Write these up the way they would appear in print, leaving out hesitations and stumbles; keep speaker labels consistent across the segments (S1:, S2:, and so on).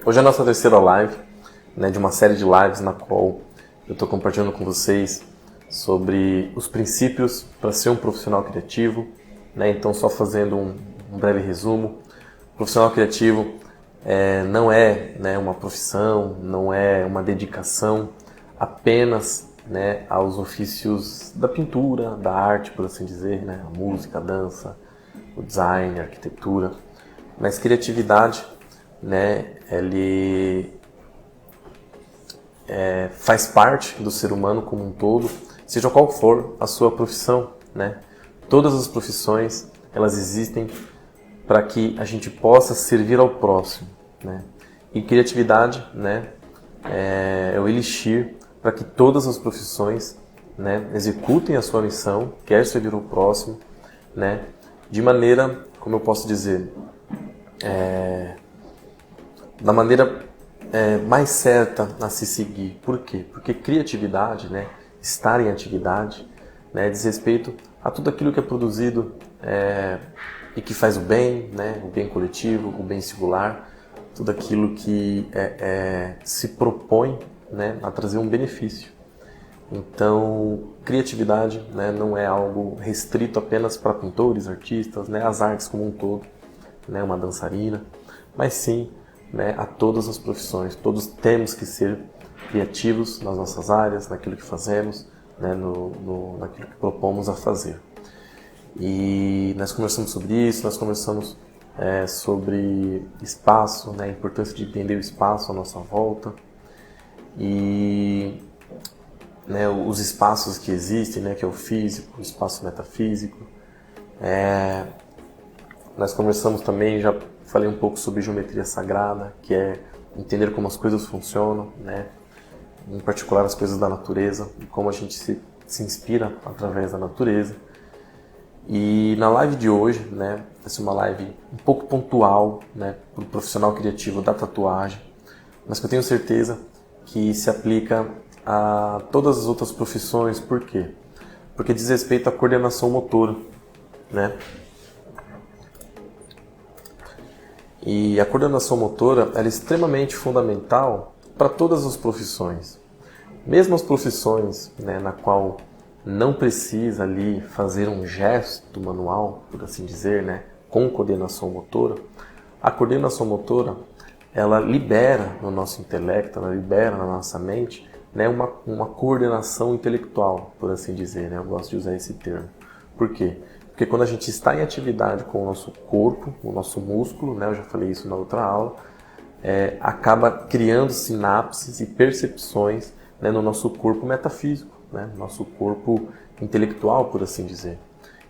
S1: Hoje é a nossa terceira live, né, de uma série de lives na qual eu estou compartilhando com vocês sobre os princípios para ser um profissional criativo, né? Então, só fazendo um breve resumo, profissional criativo não é, né, uma profissão, não é uma dedicação apenas, né, aos ofícios da pintura, da arte, por assim dizer, né, a música, a dança, o design, a arquitetura, mas criatividade, né, ele faz parte do ser humano como um todo, seja qual for a sua profissão, né? Todas as profissões, elas existem para que a gente possa servir ao próximo, né? E criatividade, né, é o elixir para que todas as profissões, né, executem a sua missão, quer servir ao próximo, né, de maneira, como eu posso dizer, da maneira mais certa a se seguir. Por quê? Porque criatividade, né, estar em atividade, né, diz respeito a tudo aquilo que é produzido e que faz o bem, né, o bem coletivo, o bem singular, tudo aquilo que se propõe, né, a trazer um benefício. Então, criatividade, né, não é algo restrito apenas para pintores, artistas, né, as artes como um todo, né, uma dançarina, mas sim, né, a todas as profissões. Todos temos que ser criativos nas nossas áreas, naquilo que fazemos, né, naquilo que propomos a fazer. E nós conversamos sobre isso, nós conversamos sobre espaço, né, a importância de entender o espaço à nossa volta e, né, os espaços que existem, né, que é o físico, o espaço metafísico. Nós conversamos também, já falei um pouco sobre geometria sagrada, que é entender como as coisas funcionam, né? Em particular as coisas da natureza, e como a gente se inspira através da natureza. E na live de hoje, né, vai ser uma live um pouco pontual, né, para o profissional criativo da tatuagem, mas que eu tenho certeza que se aplica a todas as outras profissões. Por quê? Porque diz respeito à coordenação motora, né? E a coordenação motora ela é extremamente fundamental para todas as profissões. Mesmo as profissões, né, na qual não precisa ali fazer um gesto manual, por assim dizer, né, com coordenação motora, a coordenação motora ela libera no nosso intelecto, ela libera na nossa mente, né, uma coordenação intelectual, por assim dizer, né, eu gosto de usar esse termo. Por quê? Porque quando a gente está em atividade com o nosso corpo, o nosso músculo, né, eu já falei isso na outra aula, acaba criando sinapses e percepções, né, no nosso corpo metafísico, né, no nosso corpo intelectual, por assim dizer.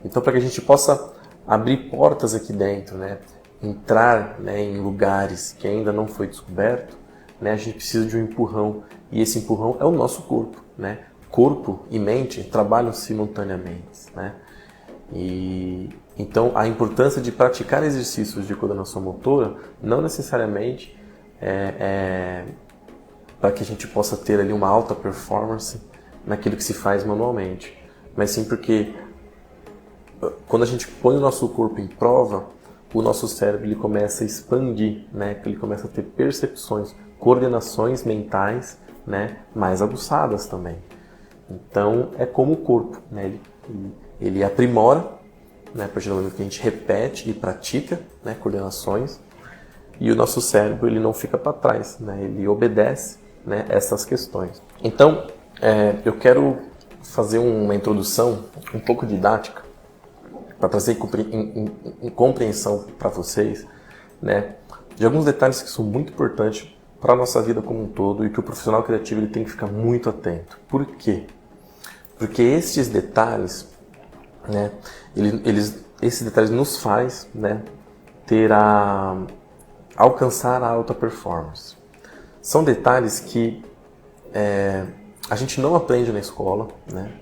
S1: Então, para que a gente possa abrir portas aqui dentro, né, entrar, né, em lugares que ainda não foi descoberto, né, a gente precisa de um empurrão, e esse empurrão é o nosso corpo, né? Corpo e mente trabalham simultaneamente, né? E então a importância de praticar exercícios de coordenação motora não necessariamente para que a gente possa ter ali uma alta performance naquilo que se faz manualmente, mas sim porque quando a gente põe o nosso corpo em prova, o nosso cérebro ele começa a expandir, né? Ele começa a ter percepções, coordenações mentais, né, mais aguçadas também. Então é como o corpo, né? Ele aprimora, né, a partir do momento que a gente repete e pratica, né, coordenações, e o nosso cérebro ele não fica para trás, né, ele obedece, né, essas questões. Então, eu quero fazer uma introdução um pouco didática para trazer em compreensão para vocês, né, de alguns detalhes que são muito importantes para a nossa vida como um todo e que o profissional criativo ele tem que ficar muito atento. Por quê? Porque esses detalhes, né, esses detalhes nos faz, né, alcançar a alta performance. São detalhes que a gente não aprende na escola, né?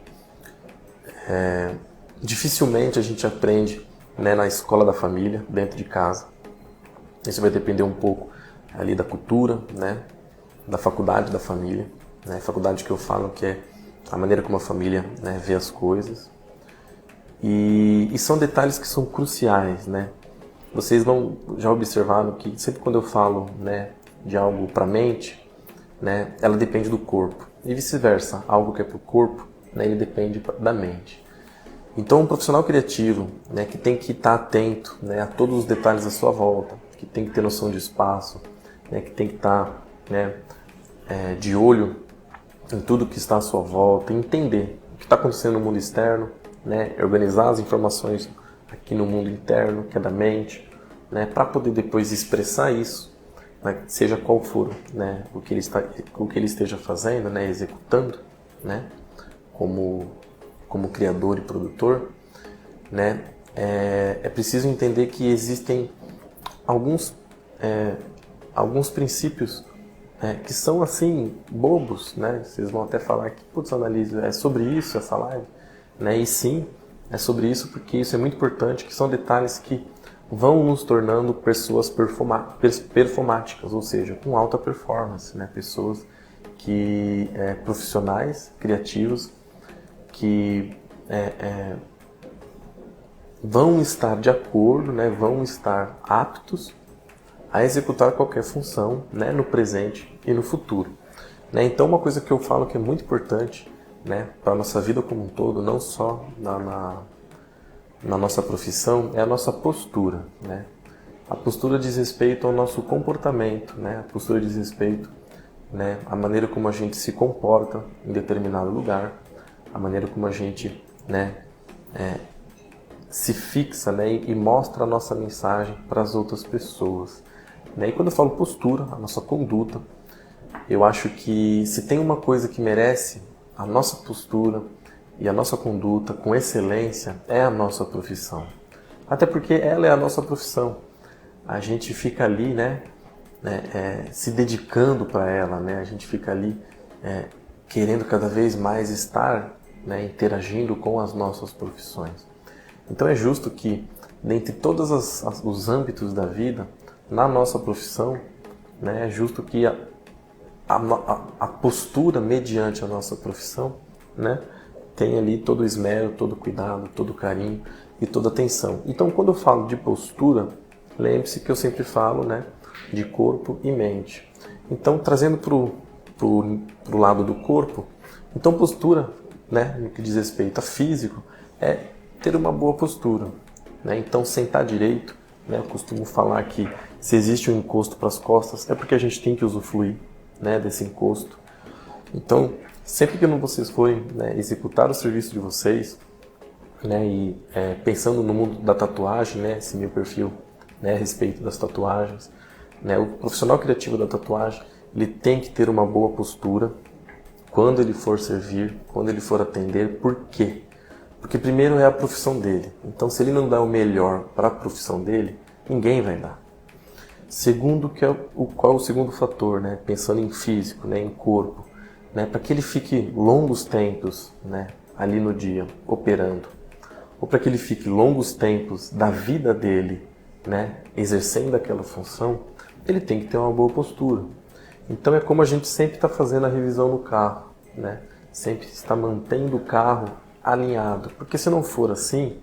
S1: Dificilmente a gente aprende, né, na escola da família, dentro de casa. Isso vai depender um pouco ali da cultura, né, da faculdade da família, né, faculdade que eu falo que é a maneira como a família, né, vê as coisas. E são detalhes que são cruciais, né? Vocês já observaram que sempre quando eu falo, né, de algo para a mente, né, ela depende do corpo. E vice-versa, algo que é para o corpo, né, ele depende da mente. Então, um profissional criativo, né, que tem que estar atento, né, a todos os detalhes à sua volta, que tem que ter noção de espaço, né, que tem que estar, né, de olho em tudo que está à sua volta, entender o que está acontecendo no mundo externo, né, organizar as informações aqui no mundo interno, que é da mente, né, para poder depois expressar isso, né, seja qual for, né, o que ele esteja fazendo, né, executando, né, como criador e produtor, né, é preciso entender que existem alguns princípios que são assim bobos, né? Vocês vão até falar que, putz, Annalise, é sobre isso essa live, né? E sim, é sobre isso porque isso é muito importante, que são detalhes que vão nos tornando pessoas performáticas, ou seja, com alta performance, né? Pessoas que profissionais, criativos, que vão estar de acordo, né? Vão estar aptos a executar qualquer função, né, no presente e no futuro. Né? Então, uma coisa que eu falo que é muito importante, né, para a nossa vida como um todo, não só na nossa profissão, é a nossa postura. Né? A postura diz respeito ao nosso comportamento, né? A postura diz respeito, né, à maneira como a gente se comporta em determinado lugar, a maneira como a gente, né, se fixa, né, e mostra a nossa mensagem para as outras pessoas. E quando eu falo postura, a nossa conduta, eu acho que se tem uma coisa que merece a nossa postura e a nossa conduta com excelência, é a nossa profissão. Até porque ela é a nossa profissão. A gente fica ali, né, se dedicando para ela, né, a gente fica ali querendo cada vez mais estar, né, interagindo com as nossas profissões. Então é justo que, dentre todos os âmbitos da vida, na nossa profissão, né, é justo que a postura mediante a nossa profissão, né, tenha ali todo o esmero, todo o cuidado, todo o carinho e toda a atenção. Então, quando eu falo de postura, lembre-se que eu sempre falo, né, de corpo e mente. Então, trazendo para o lado do corpo, então postura, né, no que diz respeito a físico, é ter uma boa postura. Né? Então, sentar direito, né, eu costumo falar que se existe um encosto para as costas, é porque a gente tem que usufruir, né, desse encosto. Então, sempre que vocês forem, né, executar o serviço de vocês, né, e pensando no mundo da tatuagem, né, esse meu perfil, né, a respeito das tatuagens, né, o profissional criativo da tatuagem, ele tem que ter uma boa postura quando ele for servir, quando ele for atender. Por quê? Porque primeiro é a profissão dele. Então, se ele não dá o melhor para a profissão dele, ninguém vai dar. Segundo, qual é o segundo fator, né? Pensando em físico, né? Em corpo, né? Para que ele fique longos tempos, né, ali no dia, operando, ou para que ele fique longos tempos da vida dele, né, exercendo aquela função, ele tem que ter uma boa postura. Então é como a gente sempre está fazendo a revisão no carro, né? Sempre está mantendo o carro alinhado, porque se não for assim,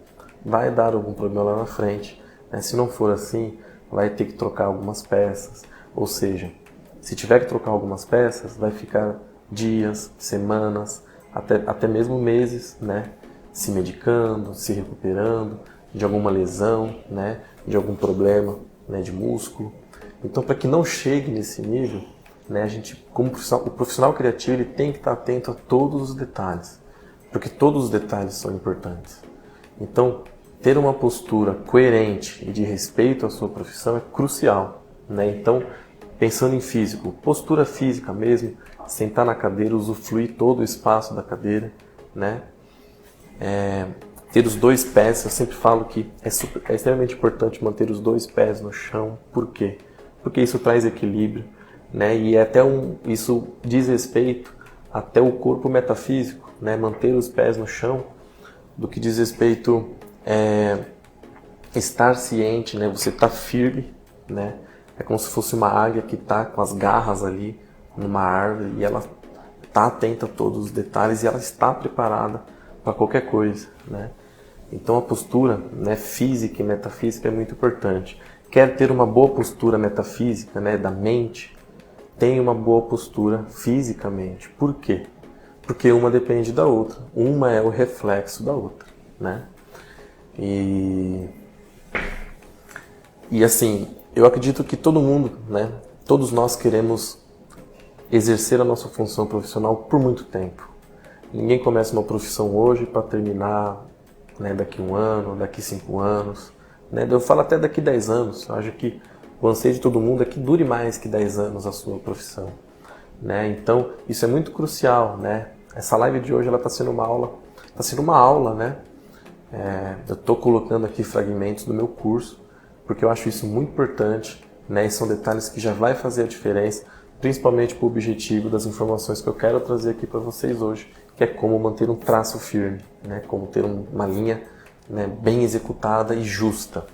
S1: vai dar algum problema lá na frente, né? Se não for assim, vai ter que trocar algumas peças, ou seja, se tiver que trocar algumas peças, vai ficar dias, semanas, até mesmo meses, né, se medicando, se recuperando de alguma lesão, né, de algum problema, né, de músculo. Então, para que não chegue nesse nível, né, a gente, como o profissional criativo, ele tem que estar atento a todos os detalhes, porque todos os detalhes são importantes. Então, ter uma postura coerente e de respeito à sua profissão é crucial, né? Então, pensando em físico, postura física mesmo, sentar na cadeira, usufruir todo o espaço da cadeira, né? Ter os dois pés, eu sempre falo que é extremamente importante manter os dois pés no chão. Por quê? Porque isso traz equilíbrio, né? E isso diz respeito até o corpo metafísico, né? Manter os pés no chão, do que diz respeito estar ciente, né? Você está firme, né? É como se fosse uma águia que está com as garras ali numa árvore e ela está atenta a todos os detalhes e ela está preparada para qualquer coisa, né? Então a postura, né, física e metafísica é muito importante. Quer ter uma boa postura metafísica, né, da mente, tenha uma boa postura fisicamente. Por quê? Porque uma depende da outra. Uma é o reflexo da outra, né? E assim, eu acredito que todo mundo, né? Todos nós queremos exercer a nossa função profissional por muito tempo. Ninguém começa uma profissão hoje para terminar, né, daqui 1 ano, daqui 5 anos. Né? Eu falo até daqui 10 anos. Eu acho que o anseio de todo mundo é que dure mais que 10 anos a sua profissão. Né? Então, isso é muito crucial. Né? Essa live de hoje está sendo uma aula, né? Eu estou colocando aqui fragmentos do meu curso, porque eu acho isso muito importante, né? E são detalhes que já vai fazer a diferença, principalmente para o objetivo das informações que eu quero trazer aqui para vocês hoje, que é como manter um traço firme, né? Como ter uma linha, né, bem executada e justa.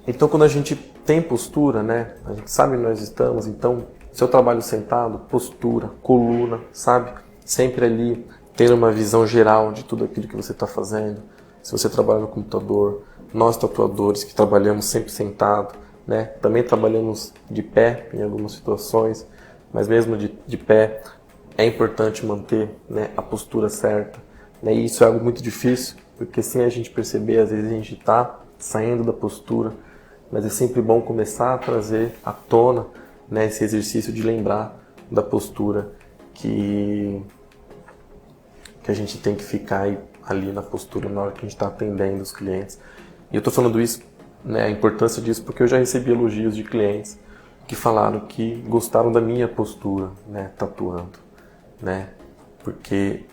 S1: Então, quando a gente tem postura, né, a gente sabe onde nós estamos, então, se eu trabalho sentado, postura, coluna, sabe? Sempre ali, ter uma visão geral de tudo aquilo que você está fazendo. Se você trabalha no computador, nós tatuadores que trabalhamos sempre sentado, né, também trabalhamos de pé em algumas situações, mas mesmo de pé é importante manter, né, a postura certa. Né, e isso é algo muito difícil, porque sem a gente perceber, às vezes a gente está saindo da postura, mas é sempre bom começar a trazer à tona, né, esse exercício de lembrar da postura que a gente tem que ficar ali na postura na hora que a gente está atendendo os clientes. E eu estou falando isso, né, a importância disso, porque eu já recebi elogios de clientes que falaram que gostaram da minha postura, né, tatuando, né, porque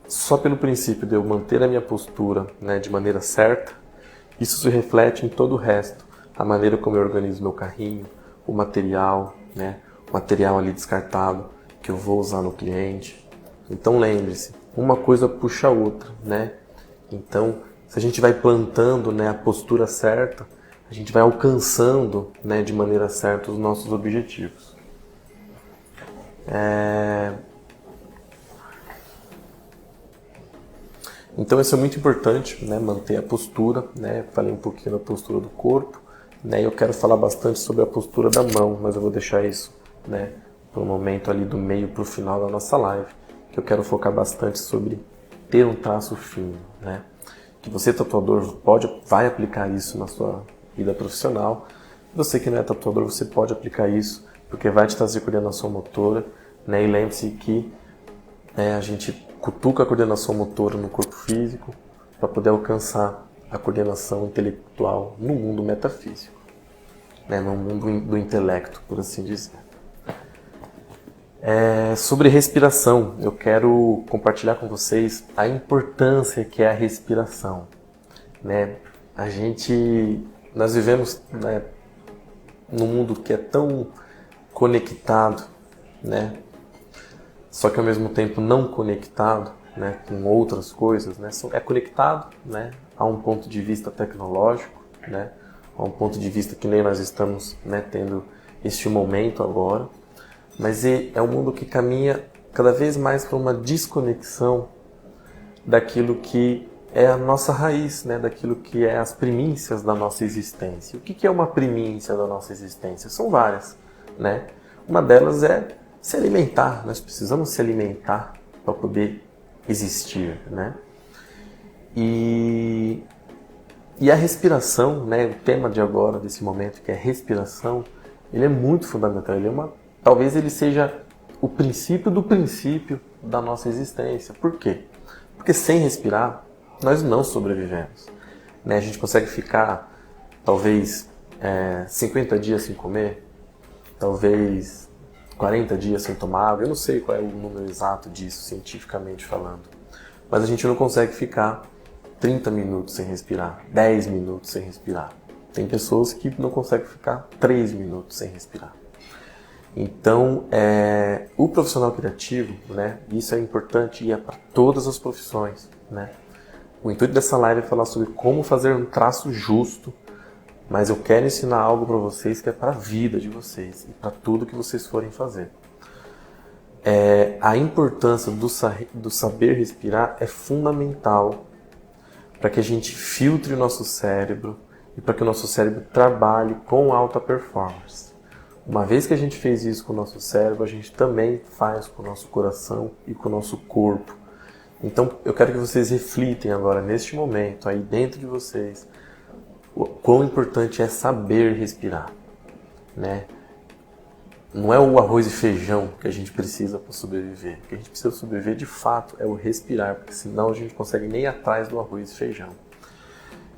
S1: só pelo princípio de eu manter a minha postura, né, de maneira certa, isso se reflete em todo o resto, a maneira como eu organizo meu carrinho, o material, né, o material ali descartado que eu vou usar no cliente. Então lembre-se, uma coisa puxa a outra, né? Então, se a gente vai plantando, né, a postura certa, a gente vai alcançando, né, de maneira certa os nossos objetivos. Então isso é muito importante, né, manter a postura, né? Falei um pouquinho da postura do corpo, né? Eu quero falar bastante sobre a postura da mão, mas eu vou deixar isso, né, para o momento ali do meio para o final da nossa live, que eu quero focar bastante sobre ter um traço fino, né? Que você, tatuador, vai aplicar isso na sua vida profissional. Você que não é tatuador, você pode aplicar isso, porque vai te trazer coordenação motora, né? E lembre-se que a gente cutuca a coordenação motora no corpo físico para poder alcançar a coordenação intelectual no mundo metafísico, né? No mundo do intelecto, por assim dizer. Sobre respiração, eu quero compartilhar com vocês a importância que é a respiração, né? Nós vivemos, né, num mundo que é tão conectado, né? Só que ao mesmo tempo não conectado, né, com outras coisas, né? É conectado, né, a um ponto de vista tecnológico, né, a um ponto de vista que nem nós estamos, né, tendo este momento agora, mas é um mundo que caminha cada vez mais para uma desconexão daquilo que é a nossa raiz, né, daquilo que é as primícias da nossa existência. O que é uma primícia da nossa existência? São várias, né? Uma delas é se alimentar. Nós precisamos se alimentar para poder existir, né? E a respiração, né, o tema de agora, desse momento, que é respiração, ele é muito fundamental. Talvez ele seja o princípio do princípio da nossa existência. Por quê? Porque sem respirar, nós não sobrevivemos, né? A gente consegue ficar, talvez, 50 dias sem comer, talvez 40 dias sem tomar água. Eu não sei qual é o número exato disso, cientificamente falando. Mas a gente não consegue ficar 30 minutos sem respirar, 10 minutos sem respirar. Tem pessoas que não conseguem ficar 3 minutos sem respirar. Então, o profissional criativo, né, isso é importante e é para todas as profissões, né? O intuito dessa live é falar sobre como fazer um traço justo, mas eu quero ensinar algo para vocês que é para a vida de vocês e para tudo que vocês forem fazer. A importância do saber respirar é fundamental para que a gente filtre o nosso cérebro e para que o nosso cérebro trabalhe com alta performance. Uma vez que a gente fez isso com o nosso cérebro, a gente também faz com o nosso coração e com o nosso corpo. Então, eu quero que vocês reflitem agora, neste momento, aí dentro de vocês, o quão importante é saber respirar, né? Não é o arroz e feijão que a gente precisa para sobreviver. O que a gente precisa sobreviver, de fato, é o respirar, porque senão a gente não consegue nem ir atrás do arroz e feijão.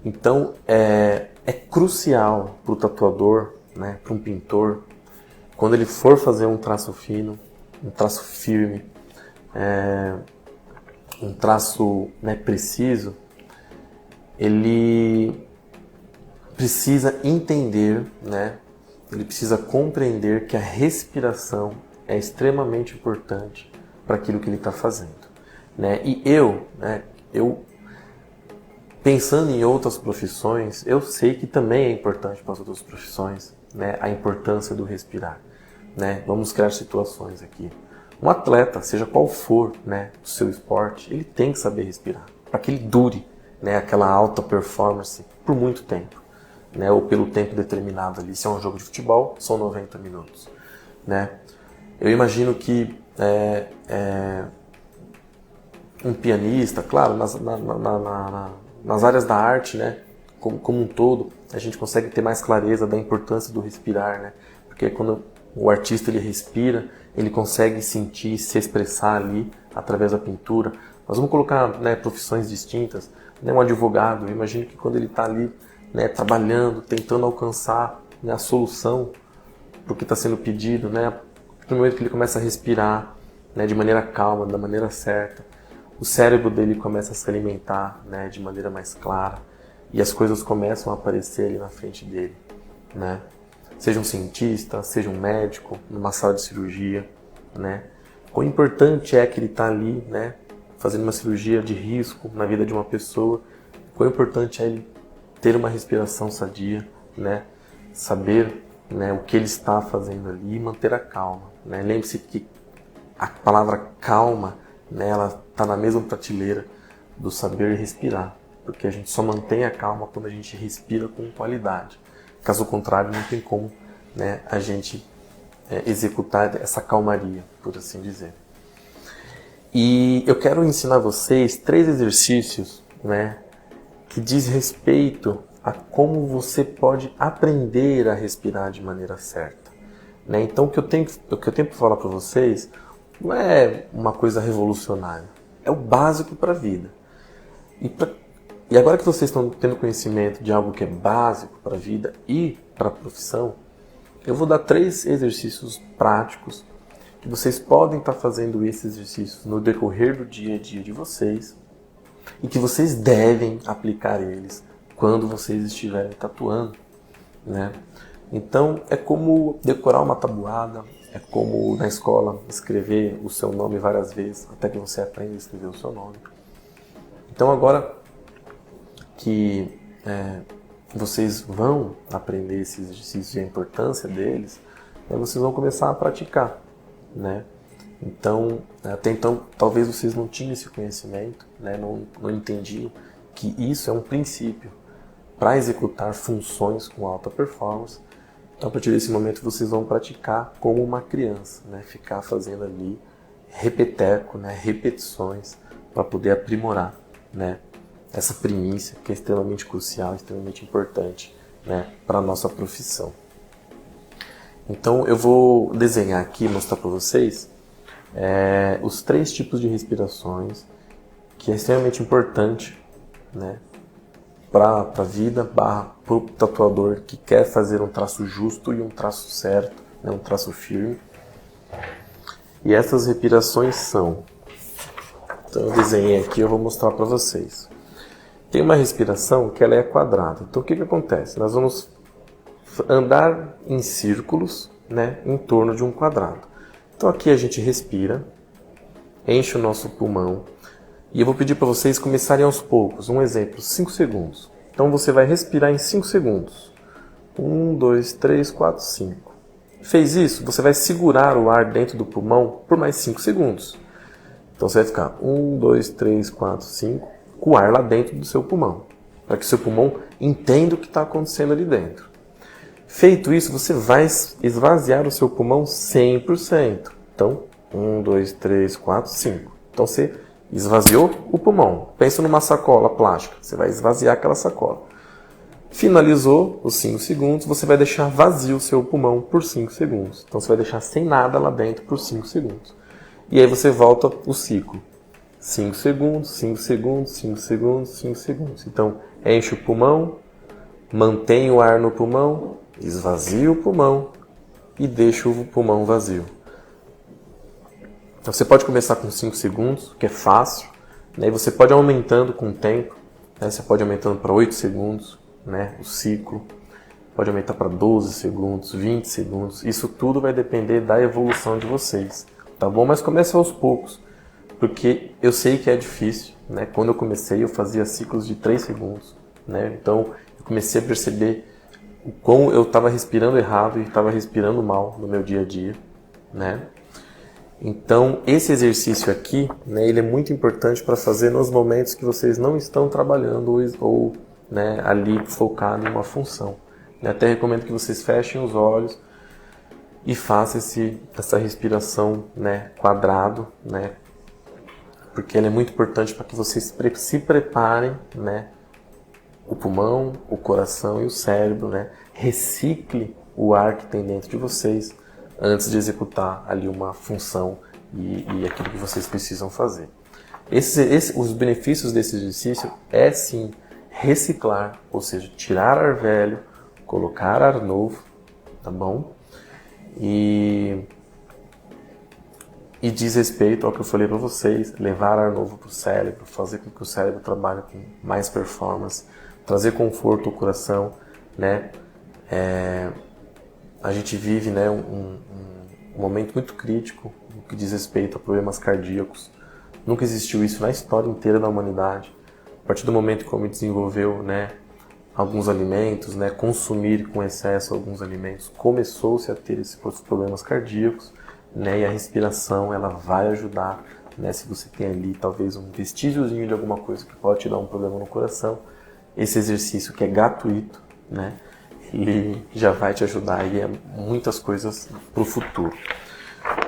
S1: Então, é crucial para o tatuador, né, para um pintor, quando ele for fazer um traço fino, um traço firme, um traço, né, preciso, ele precisa entender, né, ele precisa compreender que a respiração é extremamente importante para aquilo que ele está fazendo, né? E eu pensando em outras profissões, eu sei que também é importante para as outras profissões, né, a importância do respirar, né? Vamos criar situações aqui. Um atleta, seja qual for, né, o seu esporte, ele tem que saber respirar para que ele dure, né, aquela alta performance por muito tempo, né, ou pelo tempo determinado ali. Se é um jogo de futebol, são 90 minutos, né? Eu imagino que um pianista, claro, nas áreas da arte, né, como um todo, a gente consegue ter mais clareza da importância do respirar, né? Porque quando o artista ele respira, ele consegue sentir, se expressar ali através da pintura. Nós vamos colocar, né, profissões distintas, né? Um advogado, eu imagino que quando ele está ali, né, trabalhando, tentando alcançar, né, a solução para o que está sendo pedido, né, no momento que ele começa a respirar, né, de maneira calma, da maneira certa, o cérebro dele começa a se alimentar, né, de maneira mais clara e as coisas começam a aparecer ali na frente dele, né? Seja um cientista, seja um médico, numa sala de cirurgia, né? Quão importante é que ele está ali, né, fazendo uma cirurgia de risco na vida de uma pessoa, quão importante é ele ter uma respiração sadia, né? Saber, né, o que ele está fazendo ali e manter a calma, né? Lembre-se que a palavra calma, né, ela está na mesma prateleira do saber respirar, porque a gente só mantém a calma quando a gente respira com qualidade. Caso contrário, não tem como, né, a gente executar essa calmaria, por assim dizer. E eu quero ensinar vocês 3 exercícios, né, que diz respeito a como você pode aprender a respirar de maneira certa, né? Então, o que eu tenho para falar para vocês não é uma coisa revolucionária, é o básico para a vida. E agora que vocês estão tendo conhecimento de algo que é básico para a vida e para a profissão, eu vou dar 3 exercícios práticos que vocês podem estar fazendo esses exercícios no decorrer do dia a dia de vocês e que vocês devem aplicar eles quando vocês estiverem tatuando, né? Então, é como decorar uma tabuada, é como na escola escrever o seu nome várias vezes até que você aprenda a escrever o seu nome. Então, agora que vocês vão aprender esses exercícios e a importância deles, vocês vão começar a praticar, né? Então, até então, talvez vocês não tinham esse conhecimento, né? Não entendiam que isso é um princípio para executar funções com alta performance. Então, a partir desse momento, vocês vão praticar como uma criança, né? Ficar fazendo ali repeteco, né? Repetições para poder aprimorar, né, essa primícia que é extremamente crucial, extremamente importante, né, para a nossa profissão. Então eu vou desenhar aqui, mostrar para vocês os 3 tipos de respirações que é extremamente importante, né, para a vida, para o tatuador que quer fazer um traço justo e um traço certo, né, um traço firme. E essas respirações são... Então eu desenhei aqui, eu vou mostrar para vocês. Tem uma respiração que ela é quadrada. Então o que acontece? Nós vamos andar em círculos, né, em torno de um quadrado. Então aqui a gente respira, enche o nosso pulmão. E eu vou pedir para vocês começarem aos poucos. Um exemplo, 5 segundos. Então você vai respirar em 5 segundos. 1, 2, 3, 4, 5. Fez isso, você vai segurar o ar dentro do pulmão por mais 5 segundos. Então você vai ficar 1, 2, 3, 4, 5, com o ar lá dentro do seu pulmão, para que o seu pulmão entenda o que está acontecendo ali dentro. Feito isso, você vai esvaziar o seu pulmão 100%. Então, 1, 2, 3, 4, 5. Então, você esvaziou o pulmão. Pensa numa sacola plástica. Você vai esvaziar aquela sacola. Finalizou os 5 segundos, você vai deixar vazio o seu pulmão por 5 segundos. Então, você vai deixar sem nada lá dentro por 5 segundos. E aí você volta o ciclo. 5 segundos, 5 segundos, 5 segundos, 5 segundos. Então, enche o pulmão, mantém o ar no pulmão, esvazia o pulmão e deixa o pulmão vazio. Então, você pode começar com 5 segundos, que é fácil, né? E você pode ir aumentando com o tempo, né? Você pode ir aumentando para 8 segundos, né? O ciclo. Pode aumentar para 12 segundos, 20 segundos. Isso tudo vai depender da evolução de vocês, tá bom? Mas comece aos poucos, porque eu sei que é difícil, né? Quando eu comecei, eu fazia ciclos de 3 segundos, né? Então, eu comecei a perceber o quão eu estava respirando errado e estava respirando mal no meu dia a dia, né? Então, esse exercício aqui, né, ele é muito importante para fazer nos momentos que vocês não estão trabalhando ou né, ali focado em uma função. Eu até recomendo que vocês fechem os olhos e façam essa respiração, né, quadrado, né, porque ela é muito importante para que vocês se preparem, né, o pulmão, o coração e o cérebro, né, recicle o ar que tem dentro de vocês antes de executar ali uma função e aquilo que vocês precisam fazer. Os benefícios desse exercício é sim reciclar, ou seja, tirar ar velho, colocar ar novo, tá bom? E diz respeito ao que eu falei para vocês, levar ar novo para o cérebro, fazer com que o cérebro trabalhe com mais performance, trazer conforto ao coração, né? A gente vive, né, um momento muito crítico no que diz respeito a problemas cardíacos. Nunca existiu isso na história inteira da humanidade. A partir do momento que o homem desenvolveu, né, alguns alimentos, né, consumir com excesso alguns alimentos, começou-se a ter esses problemas cardíacos, né, e a respiração ela vai ajudar, né, se você tem ali talvez um vestígiozinho de alguma coisa que pode te dar um problema no coração, esse exercício que é gratuito, né, ele já vai te ajudar aí a muitas coisas para o futuro.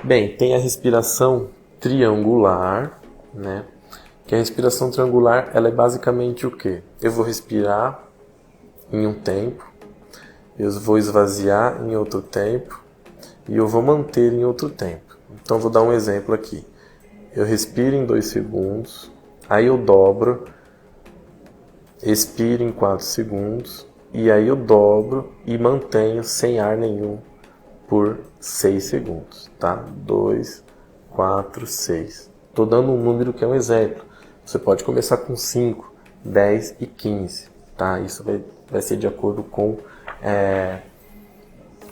S1: Bem, tem a respiração triangular, né? Que a respiração triangular, ela é basicamente o quê? Eu vou respirar em um tempo, eu vou esvaziar em outro tempo e eu vou manter em outro tempo. Então, vou dar um exemplo aqui. Eu respiro em 2 segundos, aí eu dobro, expiro em 4 segundos, e aí eu dobro e mantenho sem ar nenhum por 6 segundos, tá? 2, 4, 6. Estou dando um número que é um exemplo. Você pode começar com 5, 10 e 15, tá? Isso vai ser de acordo com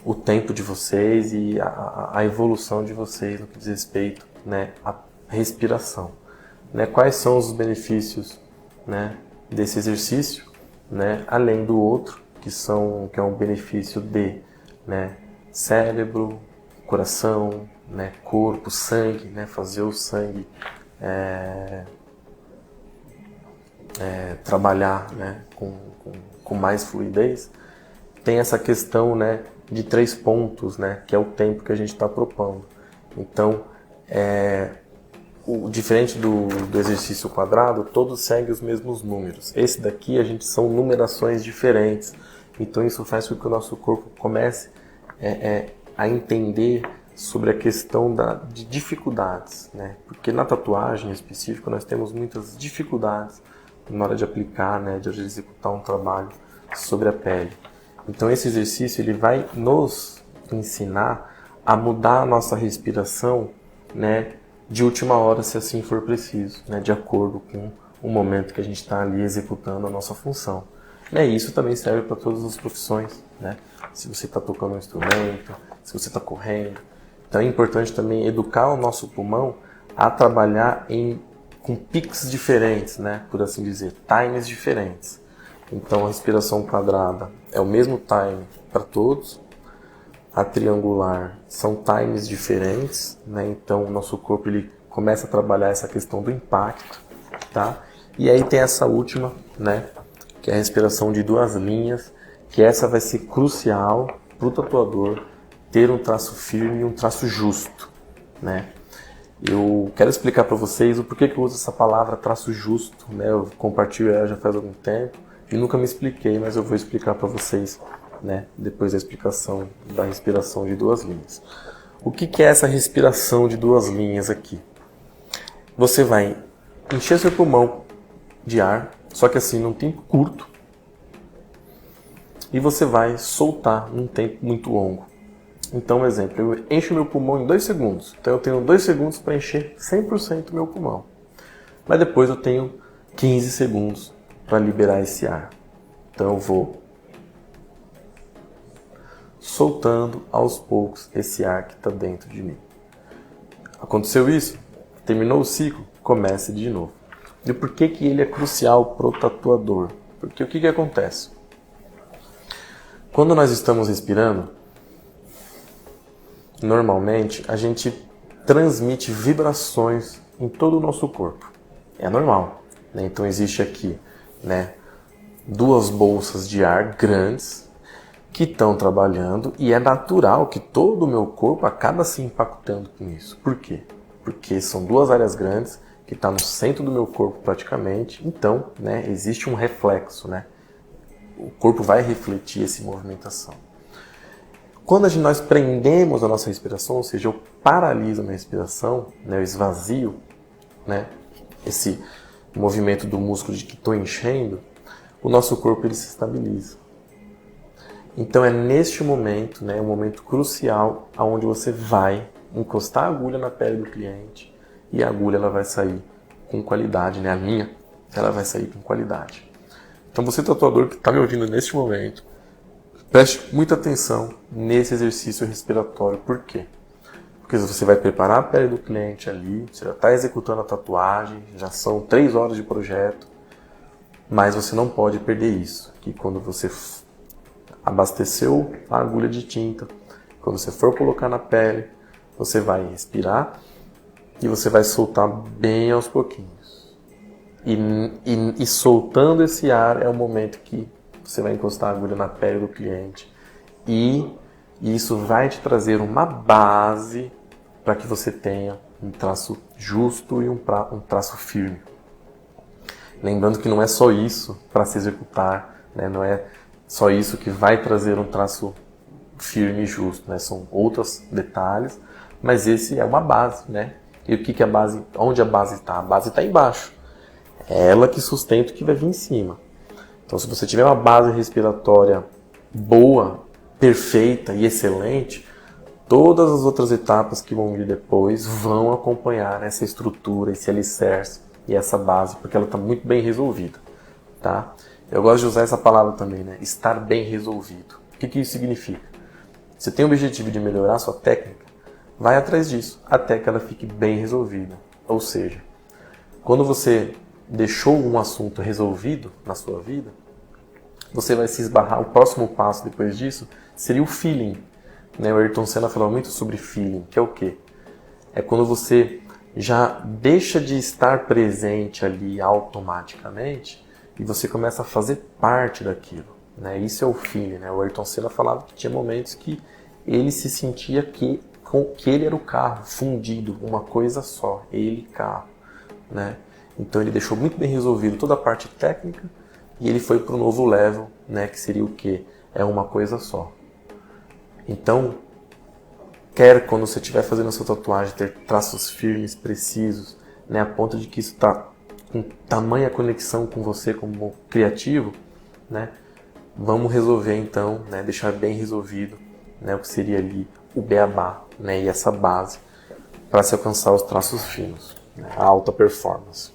S1: o tempo de vocês e a evolução de vocês no que diz respeito, né, à respiração. Né? Quais são os benefícios, né, desse exercício? Né, além do outro, que é um benefício de, né, cérebro, coração, né, corpo, sangue, né, fazer o sangue trabalhar, né, com mais fluidez. Tem essa questão, né, de 3 pontos, né, que é o tempo que a gente está propondo. Então, diferente do exercício quadrado, todos seguem os mesmos números. Esse daqui são numerações diferentes. Então isso faz com que o nosso corpo comece a entender sobre a questão de dificuldades, né? Porque na tatuagem em específico nós temos muitas dificuldades na hora de aplicar, né, de executar um trabalho sobre a pele. Então esse exercício ele vai nos ensinar a mudar a nossa respiração, né, de última hora, se assim for preciso, né, de acordo com o momento que a gente está ali executando a nossa função. Né, e isso também serve para todas as profissões, né? Se você está tocando um instrumento, se você está correndo. Então é importante também educar o nosso pulmão a trabalhar com piques diferentes, né, por assim dizer, times diferentes. Então a respiração quadrada é o mesmo time para todos. A triangular são times diferentes, né? Então o nosso corpo ele começa a trabalhar essa questão do impacto, tá? E aí tem essa última, né, que é a respiração de 2 linhas, que essa vai ser crucial, para o tatuador ter um traço firme e um traço justo, né? Eu quero explicar para vocês o porquê que eu uso essa palavra traço justo, né? Eu compartilho ela já faz algum tempo e nunca me expliquei, mas eu vou explicar para vocês, né? Depois da explicação da respiração de 2 linhas. O que é essa respiração de 2 linhas aqui? Você vai encher seu pulmão de ar, só que assim num tempo curto, e você vai soltar num tempo muito longo. Então, um exemplo, eu encho meu pulmão em 2 segundos. Então eu tenho 2 segundos para encher 100% meu pulmão. Mas depois eu tenho 15 segundos para liberar esse ar. Então eu vou soltando aos poucos esse ar que está dentro de mim. Aconteceu isso? Terminou o ciclo? Comece de novo. E por que ele é crucial para o tatuador? Porque o que acontece? Quando nós estamos respirando, normalmente a gente transmite vibrações em todo o nosso corpo. É normal, né? Então existe aqui, né, 2 bolsas de ar grandes que estão trabalhando e é natural que todo o meu corpo acaba se impactando com isso. Por quê? Porque são 2 áreas grandes que estão no centro do meu corpo praticamente, então, né, existe um reflexo, né? O corpo vai refletir essa movimentação. Quando nós prendemos a nossa respiração, ou seja, eu paraliso a minha respiração, né, eu esvazio, né, esse movimento do músculo de que estou enchendo, o nosso corpo ele se estabiliza. Então é neste momento, né, um momento crucial, onde você vai encostar a agulha na pele do cliente e a agulha ela vai sair com qualidade, né, a linha ela vai sair com qualidade. Então você tatuador que está me ouvindo neste momento, preste muita atenção nesse exercício respiratório. Por quê? Porque você vai preparar a pele do cliente ali, você já está executando a tatuagem, já são 3 horas de projeto, mas você não pode perder isso, que quando você abasteceu a agulha de tinta, quando você for colocar na pele, você vai respirar e você vai soltar bem aos pouquinhos. E soltando esse ar é o momento que você vai encostar a agulha na pele do cliente e isso vai te trazer uma base para que você tenha um traço justo e um traço firme. Lembrando que não é só isso para se executar, né? Não é só isso que vai trazer um traço firme e justo, né? São outros detalhes, mas esse é uma base, né? E o que é a base? Onde a base está? A base está embaixo. É ela que sustenta o que vai vir em cima. Então, se você tiver uma base respiratória boa, perfeita e excelente, todas as outras etapas que vão vir depois vão acompanhar essa estrutura, esse alicerce e essa base, porque ela está muito bem resolvida, tá? Eu gosto de usar essa palavra também, né? Estar bem resolvido. O que isso significa? Você tem o objetivo de melhorar a sua técnica, vai atrás disso, até que ela fique bem resolvida. Ou seja, quando você deixou um assunto resolvido na sua vida, você vai se esbarrar. O próximo passo depois disso seria o feeling, né? O Ayrton Senna falava muito sobre feeling, que é o quê? É quando você já deixa de estar presente ali automaticamente e você começa a fazer parte daquilo, né? Isso é o feeling, né? O Ayrton Senna falava que tinha momentos que ele se sentia que ele era o carro, fundido, uma coisa só, ele carro, né? Então ele deixou muito bem resolvido toda a parte técnica e ele foi para o novo level, né, que seria o quê? É uma coisa só. Então, quer quando você estiver fazendo a sua tatuagem ter traços firmes, precisos, né, a ponto de que isso está com tamanha conexão com você como criativo, né, vamos resolver então, né, deixar bem resolvido, né, o que seria ali o beabá, né, e essa base para se alcançar os traços finos, né, a alta performance.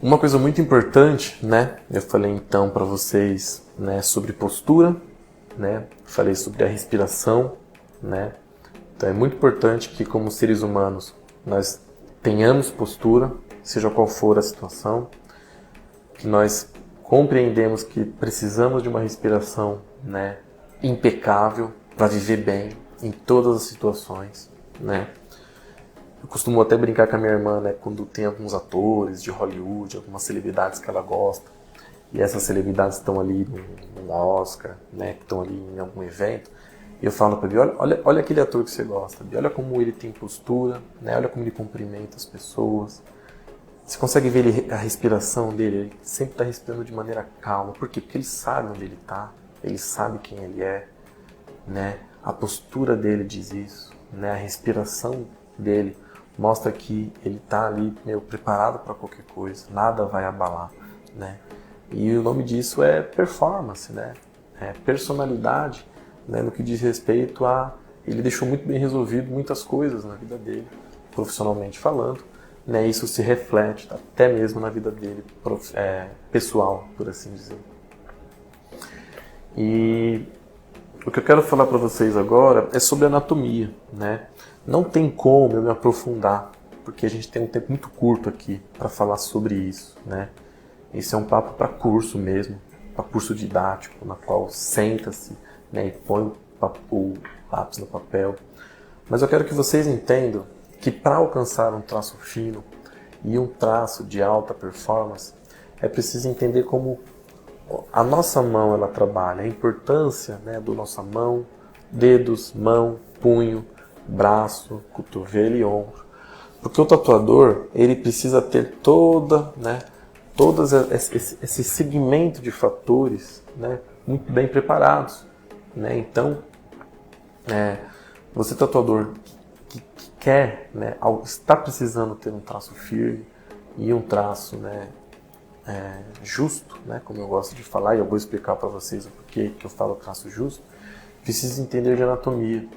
S1: Uma coisa muito importante, né? Eu falei então para vocês, né, sobre postura, né? Falei sobre a respiração, né? Então é muito importante que como seres humanos nós tenhamos postura, seja qual for a situação, que nós compreendemos que precisamos de uma respiração, né, impecável para viver bem em todas as situações, né? Eu costumo até brincar com a minha irmã, né, quando tem alguns atores de Hollywood, algumas celebridades que ela gosta, e essas celebridades estão ali num Oscar, né, que estão ali em algum evento, e eu falo para ele, olha aquele ator que você gosta, olha como ele tem postura, né, olha como ele cumprimenta as pessoas. Você consegue ver a respiração dele, ele sempre está respirando de maneira calma. Por quê? Porque ele sabe onde ele está, ele sabe quem ele é, né? A postura dele diz isso, né? A respiração dele mostra que ele está ali meio preparado para qualquer coisa, nada vai abalar, né? E o nome disso é performance, né? É personalidade, né? No que diz respeito a... Ele deixou muito bem resolvido muitas coisas na vida dele, profissionalmente falando, né? Isso se reflete até mesmo na vida dele pessoal, por assim dizer. E o que eu quero falar para vocês agora é sobre anatomia, né? Não tem como eu me aprofundar, porque a gente tem um tempo muito curto aqui para falar sobre isso, né? Esse é um papo para curso mesmo, para curso didático, na qual senta-se, né, e põe o lápis no papel. Mas eu quero que vocês entendam que para alcançar um traço fino e um traço de alta performance, é preciso entender como a nossa mão ela trabalha, a importância, né, do nossa mão, dedos, mão, punho, braço, cotovelo e ombro. Porque o tatuador, ele precisa ter todo esse segmento de fatores, né, muito bem preparados, né? Então, você tatuador que quer, né, está precisando ter um traço firme e um traço, né, justo, né, como eu gosto de falar, e eu vou explicar para vocês o porquê que eu falo traço justo, precisa entender de anatomia,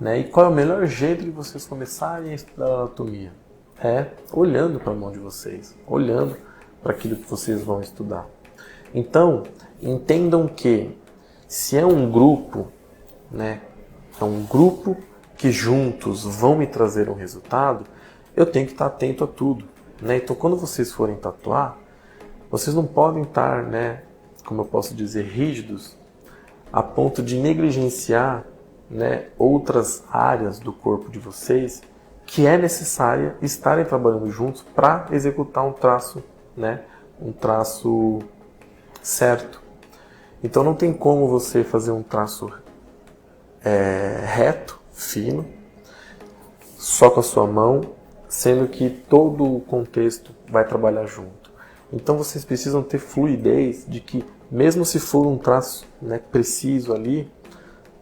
S1: né? E qual é o melhor jeito de vocês começarem a estudar anatomia? É olhando para a mão de vocês, olhando para aquilo que vocês vão estudar. Então, entendam que se é um grupo, né, é um grupo que juntos vão me trazer um resultado, eu tenho que estar atento a tudo, né? Então, quando vocês forem tatuar, vocês não podem estar, né, como eu posso dizer, rígidos a ponto de negligenciar, né, outras áreas do corpo de vocês que é necessária estarem trabalhando juntos para executar um traço, né, um traço certo. Então não tem como você fazer um traço reto, fino, só com a sua mão, sendo que todo o contexto vai trabalhar junto. Então vocês precisam ter fluidez de que, mesmo se for um traço, né, preciso ali,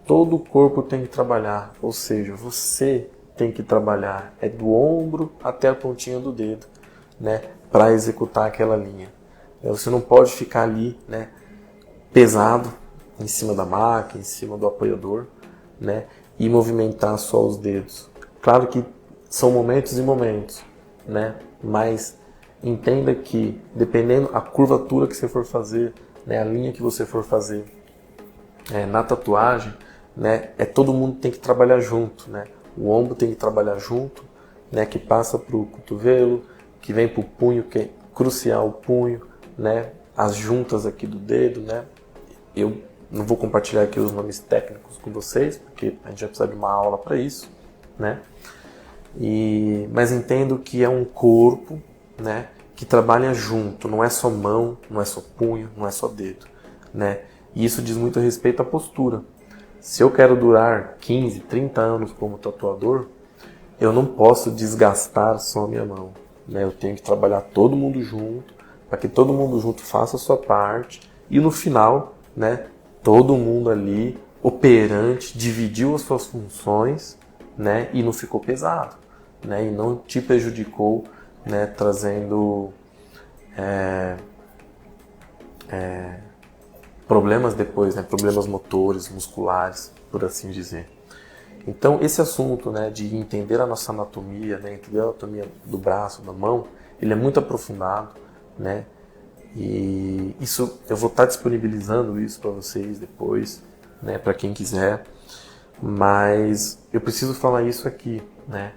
S1: todo o corpo tem que trabalhar, ou seja, você tem que trabalhar do ombro até a pontinha do dedo, né, para executar aquela linha. Você não pode ficar ali, né, pesado em cima da máquina, em cima do apoiador, né, e movimentar só os dedos. Claro que são momentos e momentos, né, mas entenda que, dependendo a curvatura que você for fazer, né, a linha que você for fazer na tatuagem, né, todo mundo tem que trabalhar junto, né? O ombro tem que trabalhar junto, né, que passa para o cotovelo, que vem para o punho, que é crucial o punho, né, as juntas aqui do dedo, né? Eu não vou compartilhar aqui os nomes técnicos com vocês, porque a gente vai precisar de uma aula para isso, né? Mas entendo que é um corpo, né, que trabalha junto, não é só mão, não é só punho, não é só dedo, né? E isso diz muito a respeito à postura. Se eu quero durar 15, 30 anos como tatuador, eu não posso desgastar só a minha mão, né? Eu tenho que trabalhar todo mundo junto, para que todo mundo junto faça a sua parte, e no final, né, todo mundo ali, operante, dividiu as suas funções, né, e não ficou pesado, né, e não te prejudicou, né, trazendo problemas depois, né, problemas motores, musculares, por assim dizer. Então, esse assunto, né, de entender a nossa anatomia, né, entender a anatomia do braço, da mão, ele é muito aprofundado, né, e isso eu vou estar disponibilizando isso para vocês depois, né, para quem quiser, mas eu preciso falar isso aqui, né.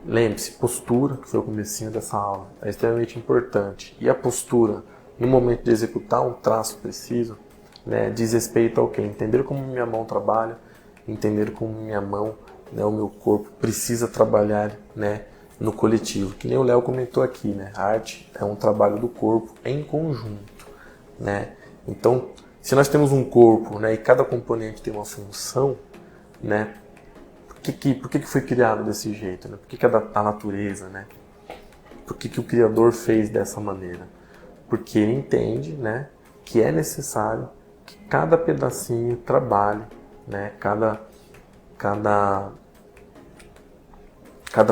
S1: Lembre-se, postura, que foi o comecinho dessa aula, é extremamente importante. E a postura, no momento de executar um traço preciso, né, diz respeito ao quê? Entender como minha mão trabalha, entender como minha mão, né, o meu corpo precisa trabalhar, né, no coletivo. Que nem o Léo comentou aqui, né, a arte é um trabalho do corpo em conjunto, né? Então, se nós temos um corpo, né, e cada componente tem uma função, né, por que foi criado desse jeito? Né? Por que a natureza, né? Por que o Criador fez dessa maneira? Porque ele entende, né, que é necessário que cada pedacinho trabalhe, né, cada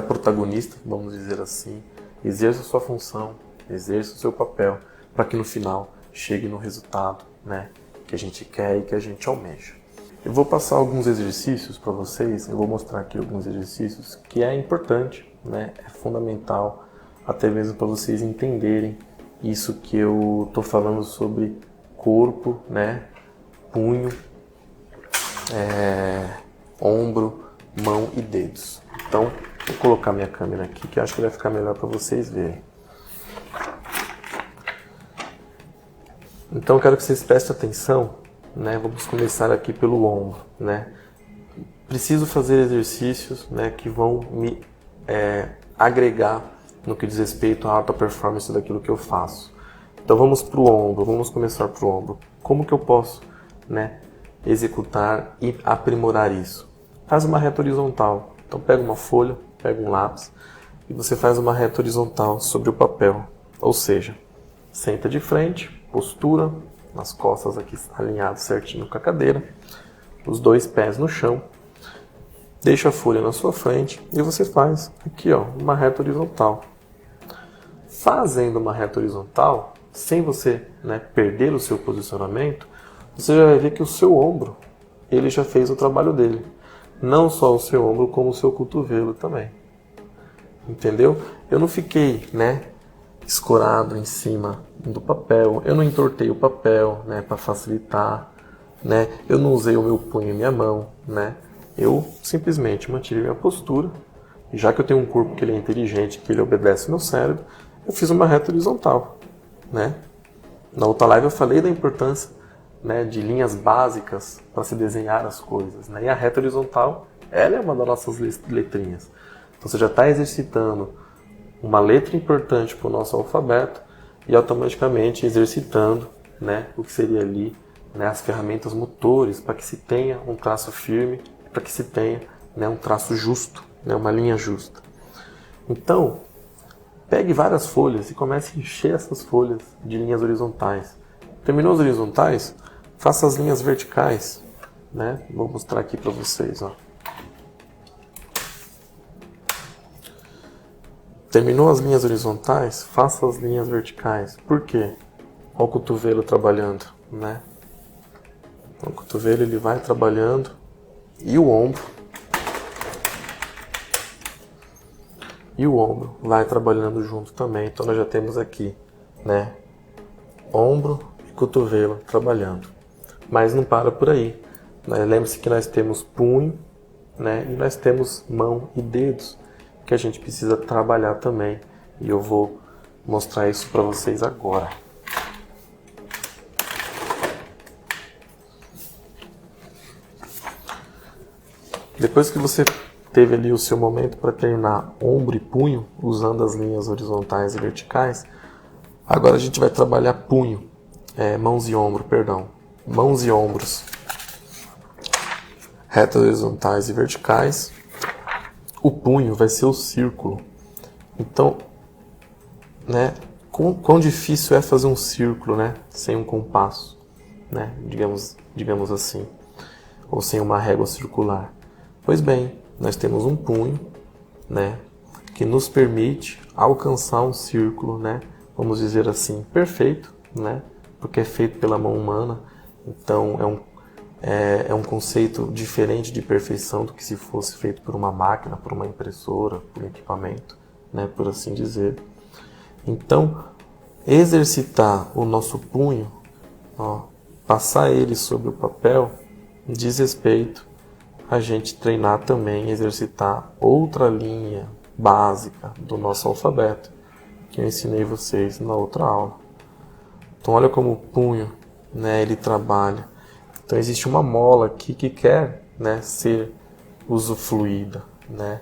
S1: protagonista, vamos dizer assim, exerça a sua função, exerça o seu papel, para que no final chegue no resultado, né, que a gente quer e que a gente almeja. Eu vou passar alguns exercícios para vocês, eu vou mostrar aqui alguns exercícios que é importante, né, é fundamental, até mesmo para vocês entenderem isso que eu estou falando sobre corpo, né, punho, ombro, mão e dedos. Então, vou colocar minha câmera aqui, que eu acho que vai ficar melhor para vocês verem. Então, eu quero que vocês prestem atenção, né? Vamos começar aqui pelo ombro, né? Preciso fazer exercícios, né, que vão me agregar no que diz respeito à alta performance daquilo que eu faço. Então, vamos para o ombro, vamos começar para o ombro. Como que eu posso, né, executar e aprimorar isso? Faz uma reta horizontal. Então pega uma folha, pega um lápis e você faz uma reta horizontal sobre o papel. Ou seja, senta de frente, postura, nas costas aqui alinhado certinho com a cadeira, os dois pés no chão, deixa a folha na sua frente e você faz aqui, ó, uma reta horizontal. Fazendo uma reta horizontal, sem você, né, perder o seu posicionamento, você já vai ver que o seu ombro, ele já fez o trabalho dele. Não só o seu ombro, como o seu cotovelo também. Entendeu? Eu não fiquei, né, escorado em cima do papel. Eu não entortei o papel, né, para facilitar, né? Eu não usei o meu punho e minha mão, né? Eu simplesmente mantive minha postura. E já que eu tenho um corpo que ele é inteligente, que ele obedece ao meu cérebro, eu fiz uma reta horizontal, né? Na outra live eu falei da importância, né, de linhas básicas para se desenhar as coisas, né? E a reta horizontal, ela é uma das nossas letrinhas. Então você já está exercitando uma letra importante para o nosso alfabeto e automaticamente exercitando, né, o que seria ali, né, as ferramentas motores para que se tenha um traço firme, para que se tenha, né, um traço justo, né, uma linha justa. Então, pegue várias folhas e comece a encher essas folhas de linhas horizontais. Terminou as horizontais? Faça as linhas verticais, né? Vou mostrar aqui para vocês, ó. Terminou as linhas horizontais? Faça as linhas verticais. Por quê? Olha o cotovelo trabalhando, né? O cotovelo ele vai trabalhando e o ombro. E o ombro vai trabalhando junto também. Então nós já temos aqui, né, ombro e cotovelo trabalhando. Mas não para por aí. Lembre-se que nós temos punho, né, e nós temos mão e dedos que a gente precisa trabalhar também. E eu vou mostrar isso para vocês agora. Depois que você teve ali o seu momento para treinar ombro e punho, usando as linhas horizontais e verticais, agora a gente vai trabalhar punho, mãos e ombro, perdão. Mãos e ombros, retas horizontais e verticais. O punho vai ser o círculo. Então, né, quão difícil é fazer um círculo, né, sem um compasso, né, digamos assim, ou sem uma régua circular. Pois bem, nós temos um punho, né, que nos permite alcançar um círculo, né, vamos dizer assim, perfeito, né, porque é feito pela mão humana. Então é um conceito diferente de perfeição do que se fosse feito por uma máquina, por uma impressora, por um equipamento, né, por assim dizer. Então, exercitar o nosso punho, ó, passar ele sobre o papel, diz respeito a gente treinar também, exercitar outra linha básica do nosso alfabeto, que eu ensinei vocês na outra aula. Então olha como o punho, né, ele trabalha. Então existe uma mola aqui que quer, né, ser usufruída, né.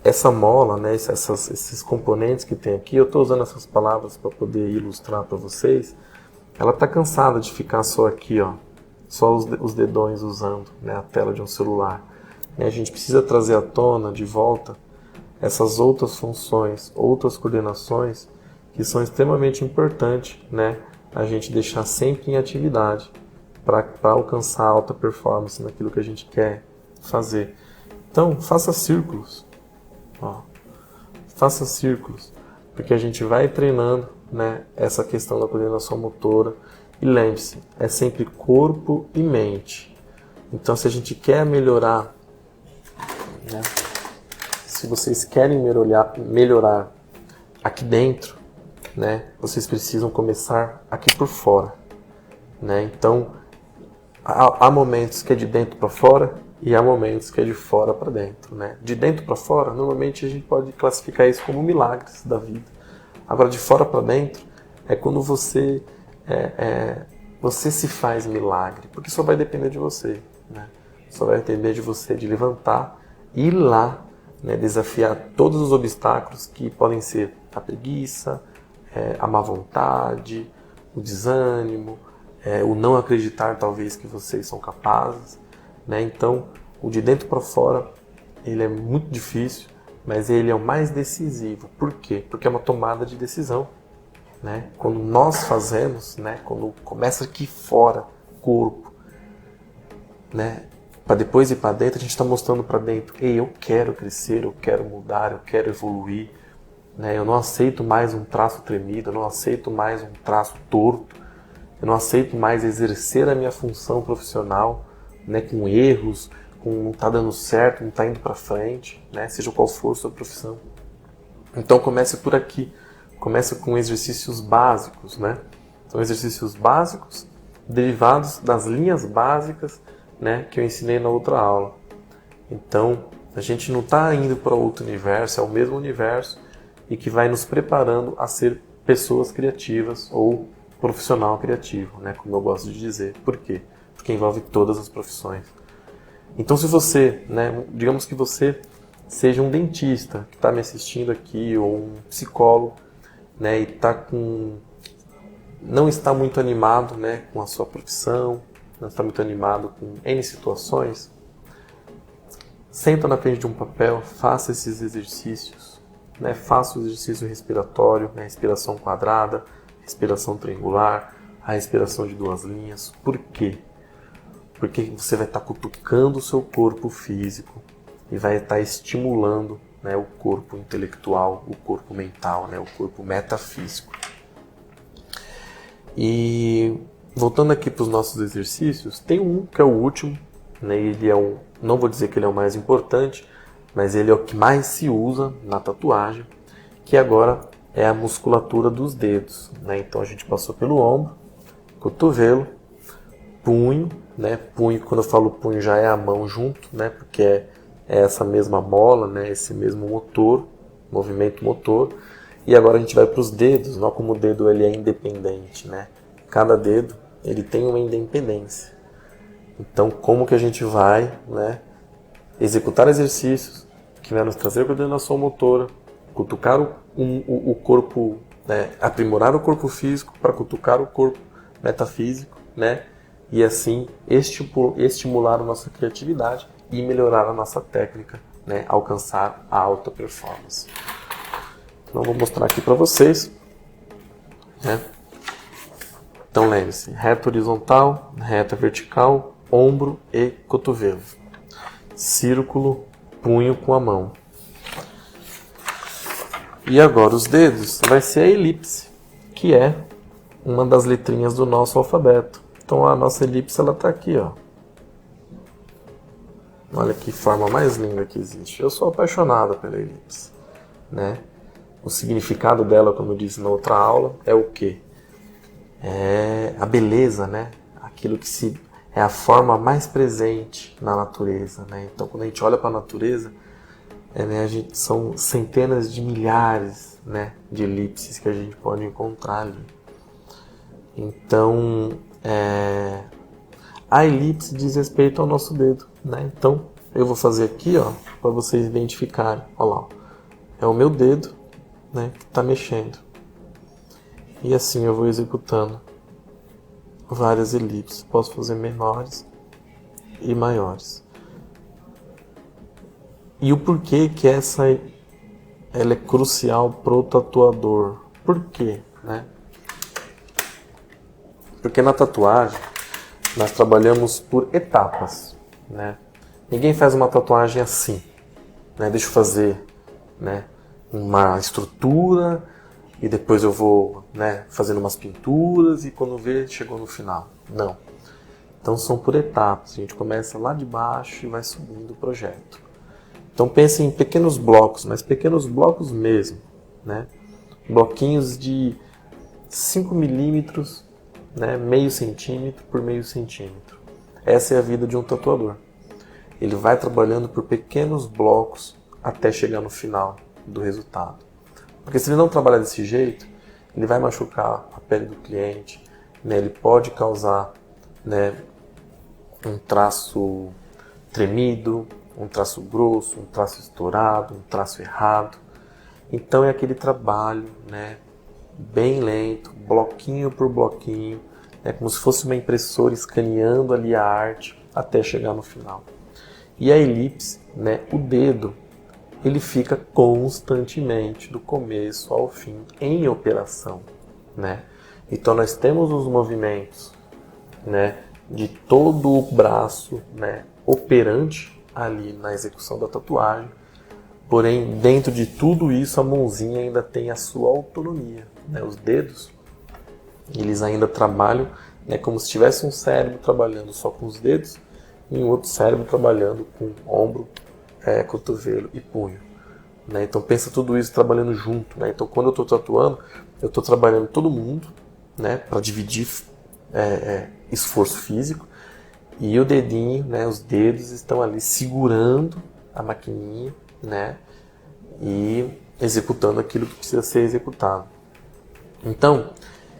S1: Essa mola, né, esses componentes que tem aqui, eu estou usando essas palavras para poder ilustrar para vocês, ela está cansada de ficar só aqui, ó, só os dedões usando, né, a tela de um celular. E a gente precisa trazer à tona, de volta, essas outras funções, outras coordenações que são extremamente importantes, né, a gente deixar sempre em atividade para alcançar alta performance naquilo que a gente quer fazer. Então, faça círculos. Ó, faça círculos, porque a gente vai treinando, né, essa questão da coordenação motora. E lembre-se, é sempre corpo e mente. Então, se a gente quer melhorar, né, se vocês querem melhorar aqui dentro, né, vocês precisam começar aqui por fora, né? Então, há momentos que é de dentro para fora e há momentos que é de fora para dentro, né? De dentro para fora, normalmente a gente pode classificar isso como milagres da vida. Agora, de fora para dentro é quando você você se faz milagre, porque só vai depender de você, né? Só vai depender de você de levantar e ir lá, né, desafiar todos os obstáculos que podem ser a preguiça, a má vontade, o desânimo, o não acreditar talvez que vocês são capazes, né? Então, o de dentro para fora, ele é muito difícil, mas ele é o mais decisivo. Por quê? Porque é uma tomada de decisão, né? Quando nós fazemos, né, quando começa aqui fora, corpo, né, para depois ir para dentro, a gente está mostrando para dentro: ei, eu quero crescer, eu quero mudar, eu quero evoluir, né? Eu não aceito mais um traço tremido, eu não aceito mais um traço torto, eu não aceito mais exercer a minha função profissional, né, com erros, com não está dando certo, não está indo para frente, né, seja qual for a sua profissão. Então comece por aqui, comece com exercícios básicos, né? São exercícios básicos derivados das linhas básicas, né, que eu ensinei na outra aula. Então a gente não está indo para outro universo, é o mesmo universo e que vai nos preparando a ser pessoas criativas ou profissional criativo, né, como eu gosto de dizer. Por quê? Porque envolve todas as profissões. Então, se você, né, digamos que você seja um dentista que está me assistindo aqui, ou um psicólogo, né, e não está muito animado, né, com a sua profissão, não está muito animado com N situações, senta na frente de um papel, faça esses exercícios, né, faça o exercício respiratório, né, respiração quadrada, respiração triangular, a respiração de 2 linhas. Por quê? Porque você vai estar cutucando o seu corpo físico e vai estar estimulando, né, o corpo intelectual, o corpo mental, né, o corpo metafísico. E voltando aqui para os nossos exercícios, tem um que é o último, né, ele é não vou dizer que ele é o mais importante, mas ele é o que mais se usa na tatuagem, que agora é a musculatura dos dedos, né? Então a gente passou pelo ombro, cotovelo, punho, né? Punho, quando eu falo punho, já é a mão junto, né? Porque é essa mesma mola, né? Esse mesmo motor, movimento motor. E agora a gente vai para os dedos, não como o dedo ele é independente, né? Cada dedo ele tem uma independência. Então, como que a gente vai, né, executar exercícios que vai nos trazer coordenação motora, cutucar o corpo, né, aprimorar o corpo físico para cutucar o corpo metafísico, né, e assim estimular a nossa criatividade e melhorar a nossa técnica, né, alcançar a alta performance. Então, vou mostrar aqui para vocês, né? Então, lembre-se: reta horizontal, reta vertical, ombro e cotovelo. Círculo, punho com a mão. E agora os dedos vai ser a elipse, que é uma das letrinhas do nosso alfabeto. Então a nossa elipse ela está aqui, ó. Olha que forma mais linda que existe. Eu sou apaixonado pela elipse, né? O significado dela, como eu disse na outra aula, é o quê? É a beleza, né? Aquilo que é a forma mais presente na natureza, né? Então quando a gente olha para a natureza, né, são centenas de milhares, né, de elipses que a gente pode encontrar ali. Então, a elipse diz respeito ao nosso dedo, né? Então, eu vou fazer aqui, ó, para vocês identificarem. Olha lá, ó. É o meu dedo, né, que está mexendo. E assim eu vou executando várias elipses. Posso fazer menores e maiores. E o porquê que ela é crucial para o tatuador? Por quê, né? Porque na tatuagem nós trabalhamos por etapas, né? Ninguém faz uma tatuagem assim, né? Deixa eu fazer, né, uma estrutura e depois eu vou, né, fazendo umas pinturas e quando vê, chegou no final. Não. Então são por etapas. A gente começa lá de baixo e vai subindo o projeto. Então pense em pequenos blocos, mas pequenos blocos mesmo, né? Bloquinhos de 5 milímetros, né? Meio centímetro por meio centímetro. Essa é a vida de um tatuador. Ele vai trabalhando por pequenos blocos até chegar no final do resultado. Porque se ele não trabalhar desse jeito, ele vai machucar a pele do cliente, né? Ele pode causar, né, um traço tremido, um traço grosso, um traço estourado, um traço errado. Então é aquele trabalho, né, bem lento, bloquinho por bloquinho, né, como se fosse uma impressora escaneando ali a arte até chegar no final. E a elipse, né, o dedo, ele fica constantemente do começo ao fim em operação, né? Então nós temos os movimentos, né, de todo o braço, né, operante ali na execução da tatuagem, porém dentro de tudo isso a mãozinha ainda tem a sua autonomia, né? Os dedos, eles ainda trabalham, né, como se tivesse um cérebro trabalhando só com os dedos e um outro cérebro trabalhando com ombro, cotovelo e punho, né? Então pensa tudo isso trabalhando junto, né? Então quando eu estou tatuando, eu estou trabalhando todo mundo, né, para dividir esforço físico, e o dedinho, né, os dedos estão ali segurando a maquininha, né, e executando aquilo que precisa ser executado. Então,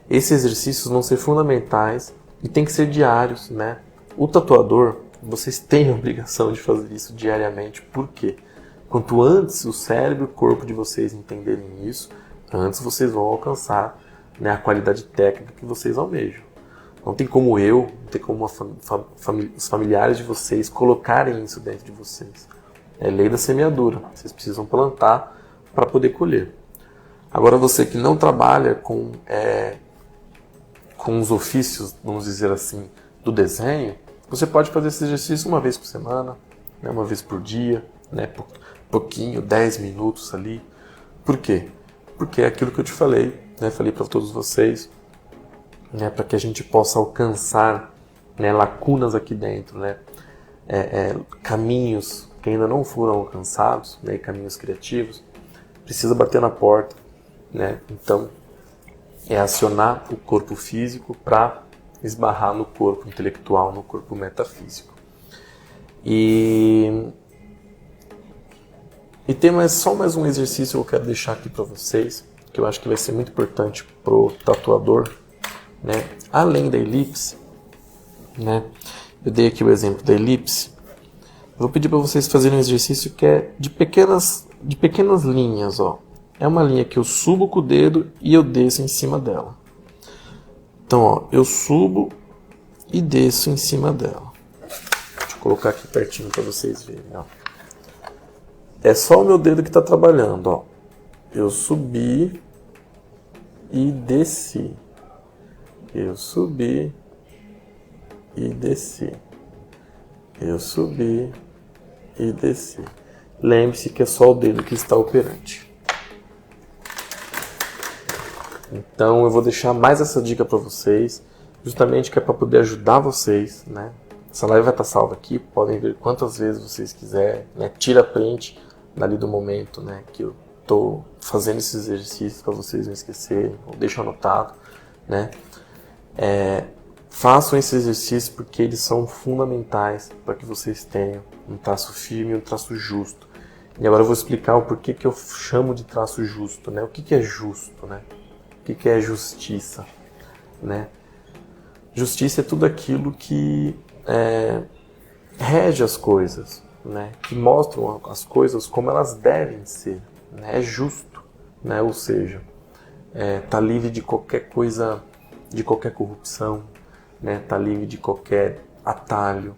S1: esses exercícios vão ser fundamentais e tem que ser diários, né? O tatuador, vocês têm a obrigação de fazer isso diariamente. Por quê? Quanto antes o cérebro e o corpo de vocês entenderem isso, antes vocês vão alcançar, né, a qualidade técnica que vocês almejam. Não tem como não tem como os familiares de vocês colocarem isso dentro de vocês. É lei da semeadura. Vocês precisam plantar para poder colher. Agora você que não trabalha com os ofícios, vamos dizer assim, do desenho, você pode fazer esse exercício uma vez por semana, né, uma vez por dia, né, pouquinho, 10 minutos ali. Por quê? Porque é aquilo que eu te falei, né, falei para todos vocês, né, para que a gente possa alcançar, né, lacunas aqui dentro, né, caminhos que ainda não foram alcançados, né, caminhos criativos, precisa bater na porta, né? Então é acionar o corpo físico para esbarrar no corpo intelectual, no corpo metafísico. E tem só mais um exercício que eu quero deixar aqui para vocês, que eu acho que vai ser muito importante pro tatuador, né? Além da elipse, né? Eu dei aqui o exemplo da elipse. Eu vou pedir para vocês fazerem um exercício que é de pequenas linhas, ó. É uma linha que eu subo com o dedo e eu desço em cima dela. Então, ó, eu subo e desço em cima dela. Deixa eu colocar aqui pertinho para vocês verem, ó. É só o meu dedo que está trabalhando, ó. Eu subi e desci. Eu subi e desci. Eu subi e desci. Lembre-se que é só o dedo que está operante. Então eu vou deixar mais essa dica para vocês, justamente que é para poder ajudar vocês, né? Essa live vai estar salva aqui, podem ver quantas vezes vocês quiserem, né? Tira print dali do momento, né, que eu estou fazendo esses exercícios para vocês não esquecerem, ou deixo anotado, né? Façam esses exercícios porque eles são fundamentais para que vocês tenham um traço firme e um traço justo. E agora eu vou explicar o porquê que eu chamo de traço justo, né? O que é justo, né? O que é justiça, né? Justiça é tudo aquilo que rege as coisas, né? Que mostram as coisas como elas devem ser, né? É justo, né? Ou seja, tá livre de qualquer coisa, de qualquer corrupção, né? Tá livre de qualquer atalho,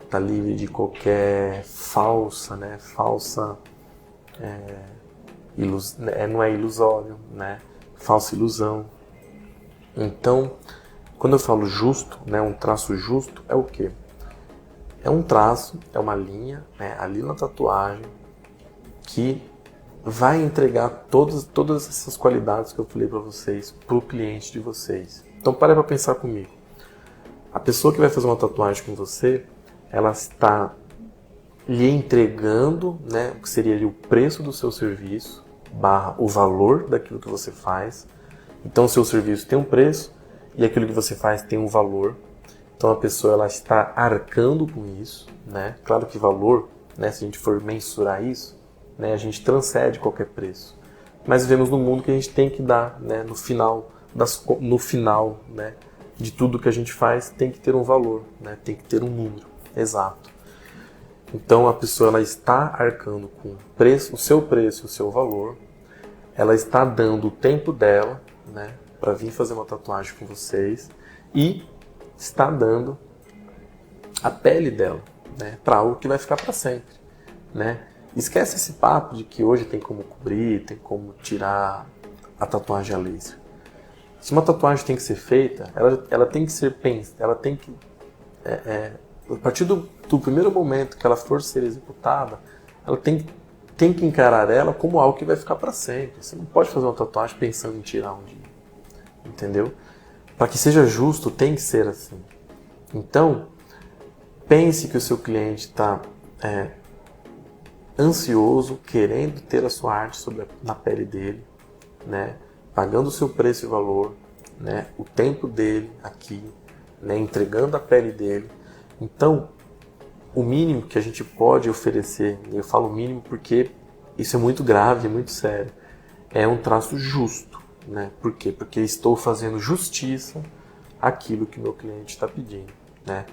S1: tá livre de qualquer falsa, né? Falsa não é ilusório, né? Falsa ilusão. Então, quando eu falo justo, né, um traço justo é o quê? É um traço, é uma linha, né, ali na tatuagem, que vai entregar todas essas qualidades que eu falei para vocês, para o cliente de vocês. Então, para pensar comigo. A pessoa que vai fazer uma tatuagem com você, ela está lhe entregando, né, o que seria ali o preço do seu serviço, barra o valor daquilo que você faz. Então, o seu serviço tem um preço e aquilo que você faz tem um valor. Então, a pessoa ela está arcando com isso, né? Claro que valor, né, se a gente for mensurar isso, né, a gente transcende qualquer preço. Mas vivemos num mundo que a gente tem que dar, né, no final, né, de tudo que a gente faz, tem que ter um valor, né, tem que ter um número exato. Então, a pessoa ela está arcando com o seu preço e o seu valor. Ela está dando o tempo dela, né, para vir fazer uma tatuagem com vocês e está dando a pele dela, né, para algo que vai ficar para sempre, né? Esquece esse papo de que hoje tem como cobrir, tem como tirar a tatuagem a laser. Se uma tatuagem tem que ser feita, ela tem que ser pensada, ela tem que a partir do primeiro momento que ela for ser executada, ela tem que encarar ela como algo que vai ficar para sempre. Você não pode fazer uma tatuagem pensando em tirar um dia. Entendeu? Para que seja justo, tem que ser assim. Então, pense que o seu cliente está ansioso, querendo ter a sua arte na pele dele, né? Pagando o seu preço e valor, né? O tempo dele aqui, né? Entregando a pele dele. Então, o mínimo que a gente pode oferecer, e eu falo mínimo porque isso é muito grave, é muito sério, é um traço justo, né? Por quê? Porque estou fazendo justiça àquilo que meu cliente está pedindo, né?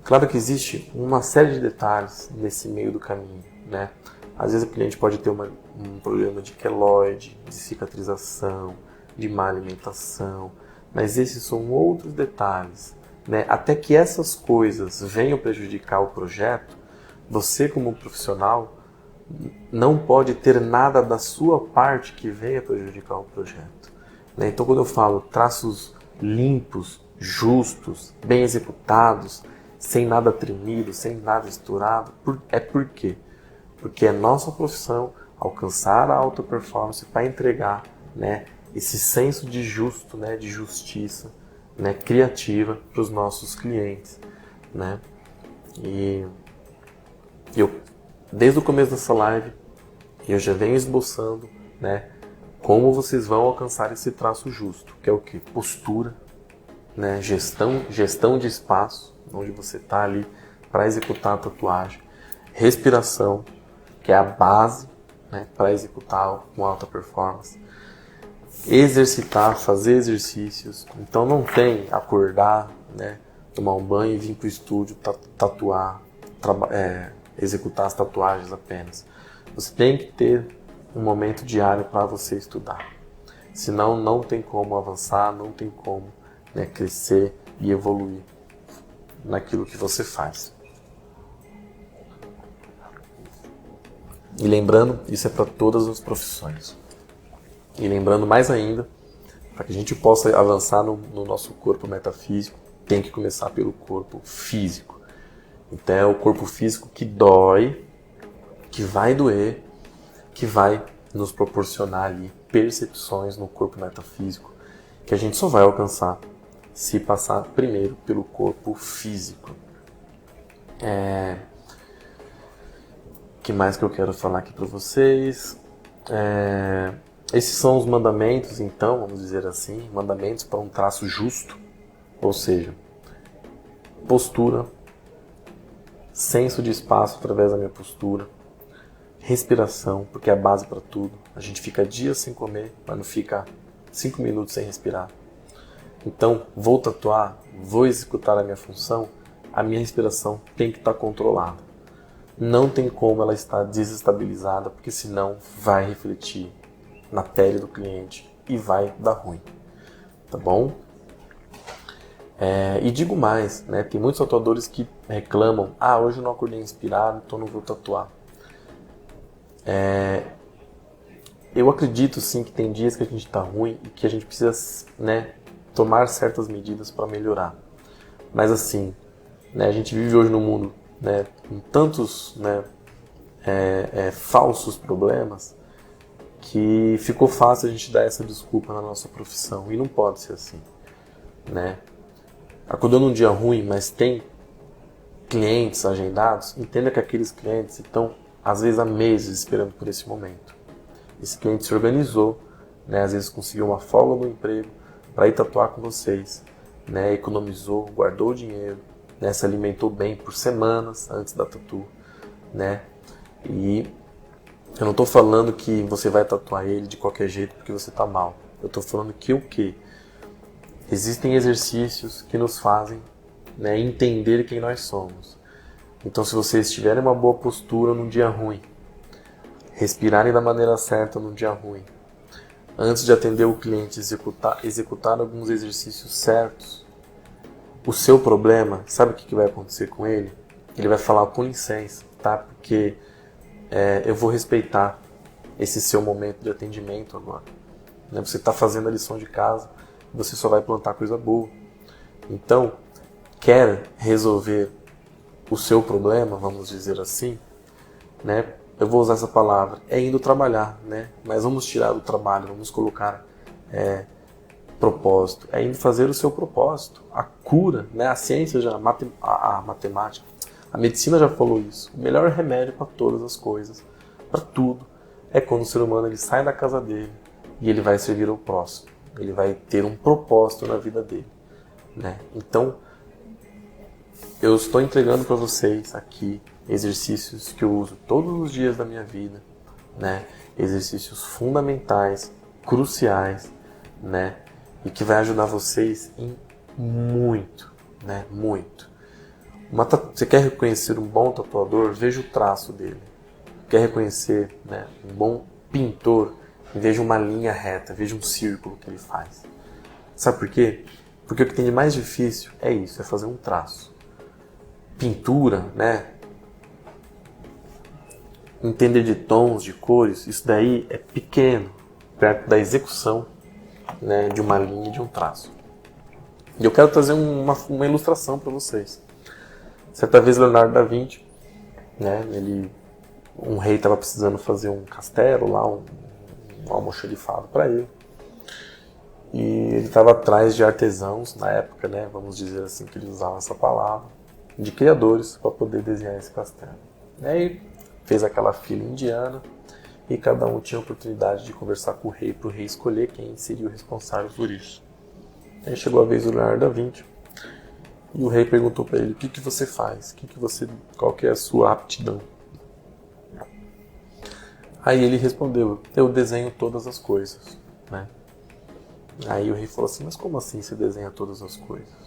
S1: Claro que existe uma série de detalhes nesse meio do caminho, né? Às vezes o cliente pode ter um problema de queloide, de cicatrização, de má alimentação, mas esses são outros detalhes, né? Até que essas coisas venham prejudicar o projeto, você como profissional não pode ter nada da sua parte que venha prejudicar o projeto, né? Então quando eu falo traços limpos, justos, bem executados, sem nada tremido, sem nada estourado, por quê? Porque é nossa profissão alcançar a alta performance para entregar, né, esse senso de justo, né, de justiça, né, criativa para os nossos clientes, né? E eu, desde o começo dessa live, eu já venho esboçando, né, como vocês vão alcançar esse traço justo, que é o quê? Postura, né, gestão de espaço, onde você está ali para executar a tatuagem, respiração, que é a base, né, para executar com alta performance, exercitar, fazer exercícios. Então não tem acordar, né, tomar um banho e vir para o estúdio tatuar, executar as tatuagens apenas. Você tem que ter um momento diário para você estudar. Senão não tem como avançar, não tem como, né, crescer e evoluir naquilo que você faz. E lembrando, isso é para todas as profissões. E lembrando mais ainda, para que a gente possa avançar no nosso corpo metafísico, tem que começar pelo corpo físico. Então é o corpo físico que dói, que vai doer, que vai nos proporcionar ali percepções no corpo metafísico, que a gente só vai alcançar se passar primeiro pelo corpo físico. O que mais que eu quero falar aqui para vocês? Esses são os mandamentos, então, vamos dizer assim, mandamentos para um traço justo, ou seja, postura, senso de espaço através da minha postura, respiração, porque é a base para tudo. A gente fica dias sem comer, mas não fica 5 minutos sem respirar. Então, vou tatuar, vou executar a minha função, a minha respiração tem que estar controlada. Não tem como ela estar desestabilizada, porque senão vai refletir na pele do cliente e vai dar ruim. Tá bom? E digo mais, né? Tem muitos tatuadores que reclamam: hoje eu não acordei inspirado, então não vou tatuar. Eu acredito sim que tem dias que a gente está ruim e que a gente precisa, né, tomar certas medidas para melhorar. Mas assim, né, a gente vive hoje num mundo, né, com tantos, né, falsos problemas, que ficou fácil a gente dar essa desculpa na nossa profissão. E não pode ser assim, né? Acordou num dia ruim, mas tem clientes agendados, entenda que aqueles clientes estão, às vezes, há meses esperando por esse momento. Esse cliente se organizou, né, às vezes conseguiu uma folga no emprego para ir tatuar com vocês, né, economizou, guardou o dinheiro, né, se alimentou bem por semanas antes da tatu, né, e eu não estou falando que você vai tatuar ele de qualquer jeito porque você está mal. Eu estou falando que o quê? Existem exercícios que nos fazem, né, entender quem nós somos. Então, se vocês tiverem uma boa postura num dia ruim, respirarem da maneira certa num dia ruim, antes de atender o cliente, executar alguns exercícios certos, o seu problema, sabe o que vai acontecer com ele? Ele vai falar: com licença, tá? Porque eu vou respeitar esse seu momento de atendimento agora. Né? Você está fazendo a lição de casa, você só vai plantar coisa boa. Então, quer resolver o seu problema, vamos dizer assim, né? Eu vou usar essa palavra, indo trabalhar, né? Mas vamos tirar o trabalho, vamos colocar propósito, indo fazer o seu propósito. A cura, né? A ciência já, a matemática, a medicina já falou isso. O melhor remédio para todas as coisas, para tudo, é quando o ser humano ele sai da casa dele e ele vai servir ao próximo. Ele vai ter um propósito na vida dele, né? Então, eu estou entregando para vocês aqui exercícios que eu uso todos os dias da minha vida, né? Exercícios fundamentais, cruciais, né? E que vai ajudar vocês em muito, né? Muito. Você quer reconhecer um bom tatuador? Veja o traço dele. Quer reconhecer, né, um bom pintor? Veja uma linha reta, veja um círculo que ele faz. Sabe por quê? Porque o que tem de mais difícil é isso, é fazer um traço. Pintura, né? Entender de tons, de cores, isso daí é pequeno, perto da execução, né, de uma linha e de um traço. E eu quero trazer uma ilustração para vocês. Certa vez Leonardo da Vinci, né, um rei estava precisando fazer um castelo lá, um almoxarifado para ele. E ele estava atrás de artesãos, na época, né, vamos dizer assim que eles usavam essa palavra, de criadores para poder desenhar esse castelo. E aí fez aquela fila indiana e cada um tinha a oportunidade de conversar com o rei para o rei escolher quem seria o responsável por isso. Aí chegou a vez do Leonardo da Vinci e o rei perguntou para ele: o que você faz? Qual que é a sua aptidão? Aí ele respondeu: eu desenho todas as coisas, né? Aí o rei falou assim: mas como assim você desenha todas as coisas?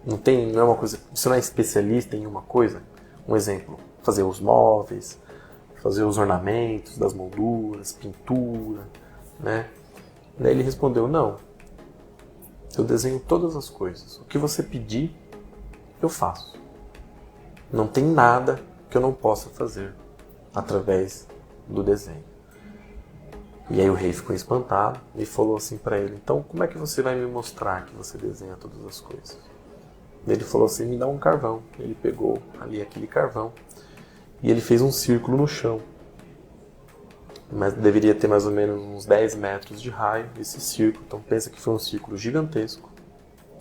S1: Não é uma coisa, você não é especialista em uma coisa? Um exemplo, fazer os móveis, fazer os ornamentos das molduras, pintura, né? Daí ele respondeu: não, eu desenho todas as coisas. O que você pedir, eu faço. Não tem nada que eu não possa fazer através do desenho. E aí o rei ficou espantado e falou assim para ele: então como é que você vai me mostrar que você desenha todas as coisas? Ele falou assim: me dá um carvão. Ele pegou ali aquele carvão e ele fez um círculo no chão. Mas deveria ter mais ou menos uns 10 metros de raio esse círculo. Então pensa que foi um círculo gigantesco.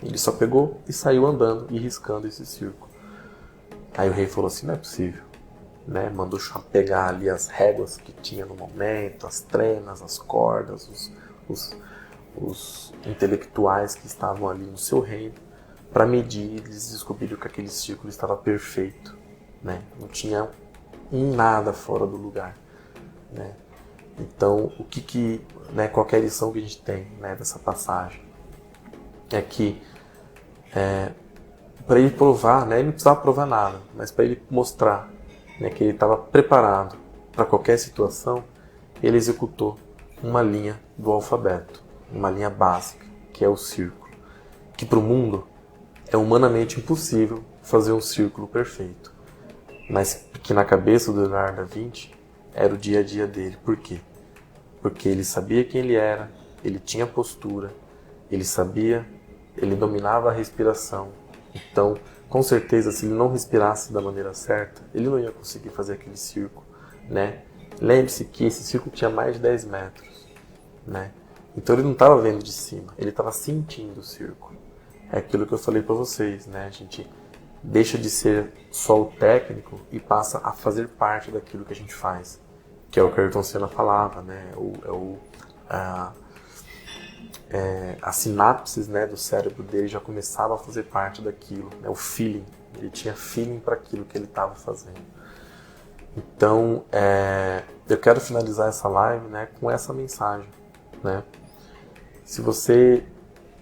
S1: Ele só pegou e saiu andando e riscando esse círculo. Aí o rei falou assim: não é possível, né? Mandou pegar ali as réguas que tinha no momento, as trenas, as cordas, os intelectuais que estavam ali no seu reino, para medir. Eles descobriram que aquele círculo estava perfeito, né? Não tinha nada fora do lugar, né? Então, né, qual que é a lição que a gente tem, né, dessa passagem? É que para ele provar, né, ele não precisava provar nada, mas para ele mostrar, né, que ele estava preparado para qualquer situação, ele executou uma linha do alfabeto, uma linha básica, que é o círculo, que para o mundo É humanamente impossível fazer um círculo perfeito, mas que na cabeça do Leonardo da Vinci era o dia a dia dele. Por quê? Porque ele sabia quem ele era, ele tinha postura, ele sabia, ele dominava a respiração. Então, com certeza, se ele não respirasse da maneira certa, ele não ia conseguir fazer aquele círculo, né? Lembre-se que esse círculo tinha mais de 10 metros, né? Então ele não estava vendo de cima, ele estava sentindo o círculo. É aquilo que eu falei para vocês, né? A gente deixa de ser só o técnico e passa a fazer parte daquilo que a gente faz, que é o que Ayrton Senna falava, né? As sinapses, né, do cérebro dele já começavam a fazer parte daquilo, né? O feeling, ele tinha feeling para aquilo que ele estava fazendo. Então, eu quero finalizar essa live, né, com essa mensagem, né? Se você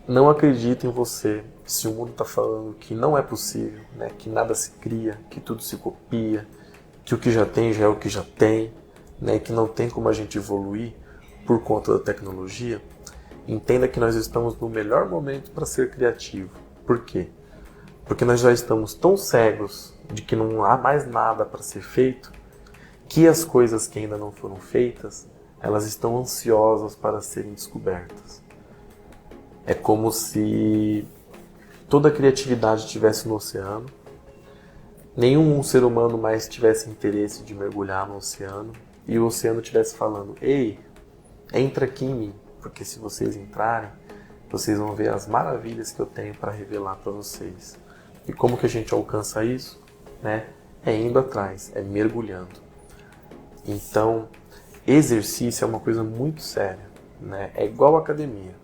S1: não acredita em você, se o mundo está falando que não é possível, né, que nada se cria, que tudo se copia, que o que já tem já é o que já tem, né, que não tem como a gente evoluir por conta da tecnologia, entenda que nós estamos no melhor momento para ser criativo. Por quê? Porque nós já estamos tão cegos de que não há mais nada para ser feito, que as coisas que ainda não foram feitas, elas estão ansiosas para serem descobertas. É como se toda a criatividade estivesse no oceano, nenhum ser humano mais tivesse interesse de mergulhar no oceano, e o oceano estivesse falando: ei, entra aqui em mim, porque se vocês entrarem, vocês vão ver as maravilhas que eu tenho para revelar para vocês. E como que a gente alcança isso? Né? É indo atrás, é mergulhando. Então, exercício é uma coisa muito séria, né? É igual a academia.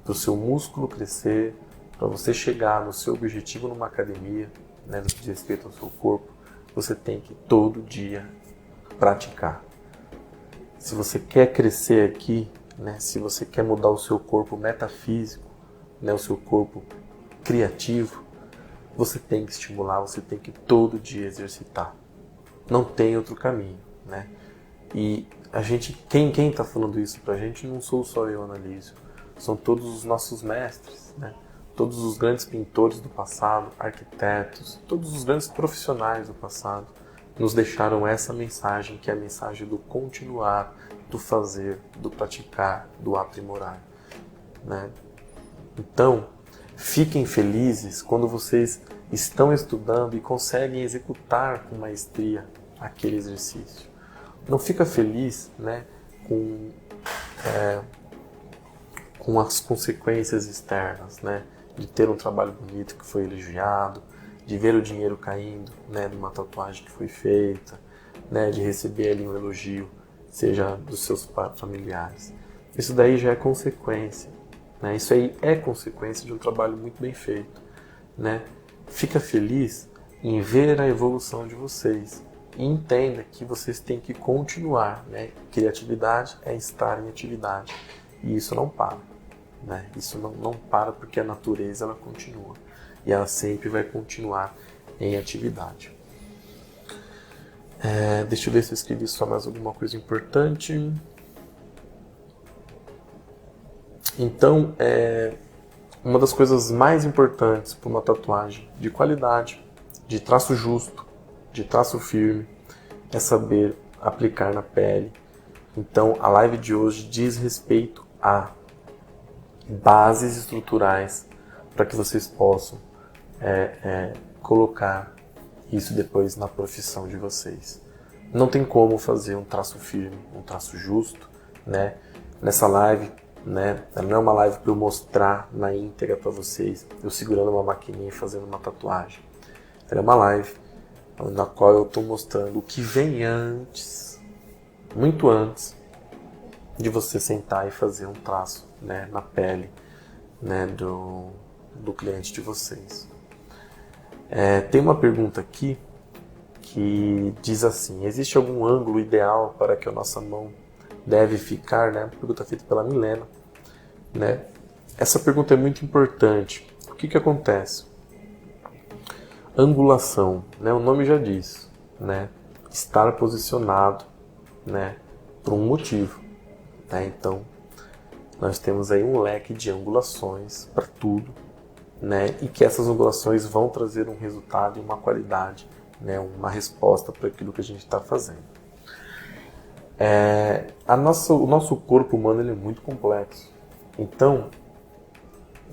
S1: Para o seu músculo crescer, para você chegar no seu objetivo numa academia, né, no que diz respeito ao seu corpo, você tem que todo dia praticar. Se você quer crescer aqui, né, se você quer mudar o seu corpo metafísico, né, o seu corpo criativo, você tem que estimular, você tem que todo dia exercitar. Não tem outro caminho, né? E a gente, quem está falando isso pra gente não sou só eu, Analísio. São todos os nossos mestres, né? Todos os grandes pintores do passado, arquitetos, todos os grandes profissionais do passado nos deixaram essa mensagem, que é a mensagem do continuar, do fazer, do praticar, do aprimorar, né? Então, fiquem felizes quando vocês estão estudando e conseguem executar com maestria aquele exercício. Não fica feliz, né, com as consequências externas, né, de ter um trabalho bonito que foi elogiado, de ver o dinheiro caindo, né, numa tatuagem que foi feita, né, de receber ali um elogio, seja dos seus familiares. Isso daí já é consequência, né? Isso aí é consequência de um trabalho muito bem feito, né? Fica feliz em ver a evolução de vocês e entenda que vocês têm que continuar, né? Criatividade é estar em atividade e isso não para, né? Isso não para porque a natureza ela continua e ela sempre vai continuar em atividade. Deixa eu ver se eu escrevi só mais alguma coisa importante. Então, uma das coisas mais importantes para uma tatuagem de qualidade, de traço justo, de traço firme, é saber aplicar na pele. Então, a live de hoje diz respeito a bases estruturais para que vocês possam colocar isso depois na profissão de vocês. Não tem como fazer um traço firme, um traço justo, né? Nessa live, né? Não é uma live para eu mostrar na íntegra para vocês, eu segurando uma maquininha e fazendo uma tatuagem. Ela é uma live na qual eu estou mostrando o que vem antes, muito antes, de você sentar e fazer um traço, né, na pele, né, do cliente de vocês. Tem uma pergunta aqui que diz assim: existe algum ângulo ideal para que a nossa mão deve ficar, né? Pergunta feita pela Milena, né? Essa pergunta é muito importante. O que acontece? Angulação, né? O nome já diz, né? Estar posicionado, né? Por um motivo, né? Então, nós temos aí um leque de angulações para tudo, né, e que essas angulações vão trazer um resultado e uma qualidade, né, uma resposta para aquilo que a gente está fazendo. O nosso corpo humano ele é muito complexo, então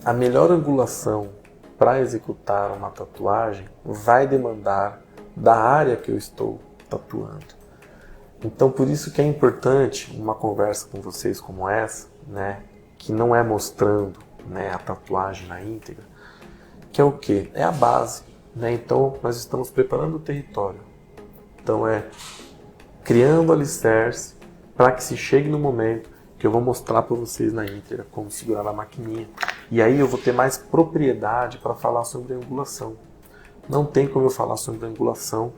S1: a melhor angulação para executar uma tatuagem vai demandar da área que eu estou tatuando. Então, por isso que é importante uma conversa com vocês como essa, né, que não é mostrando, né, a tatuagem na íntegra, que é o quê? É a base, né? Então, nós estamos preparando o território. Então, criando alicerce para que se chegue no momento que eu vou mostrar para vocês na íntegra como segurar a maquininha. E aí eu vou ter mais propriedade para falar sobre a angulação. Não tem como eu falar sobre a angulação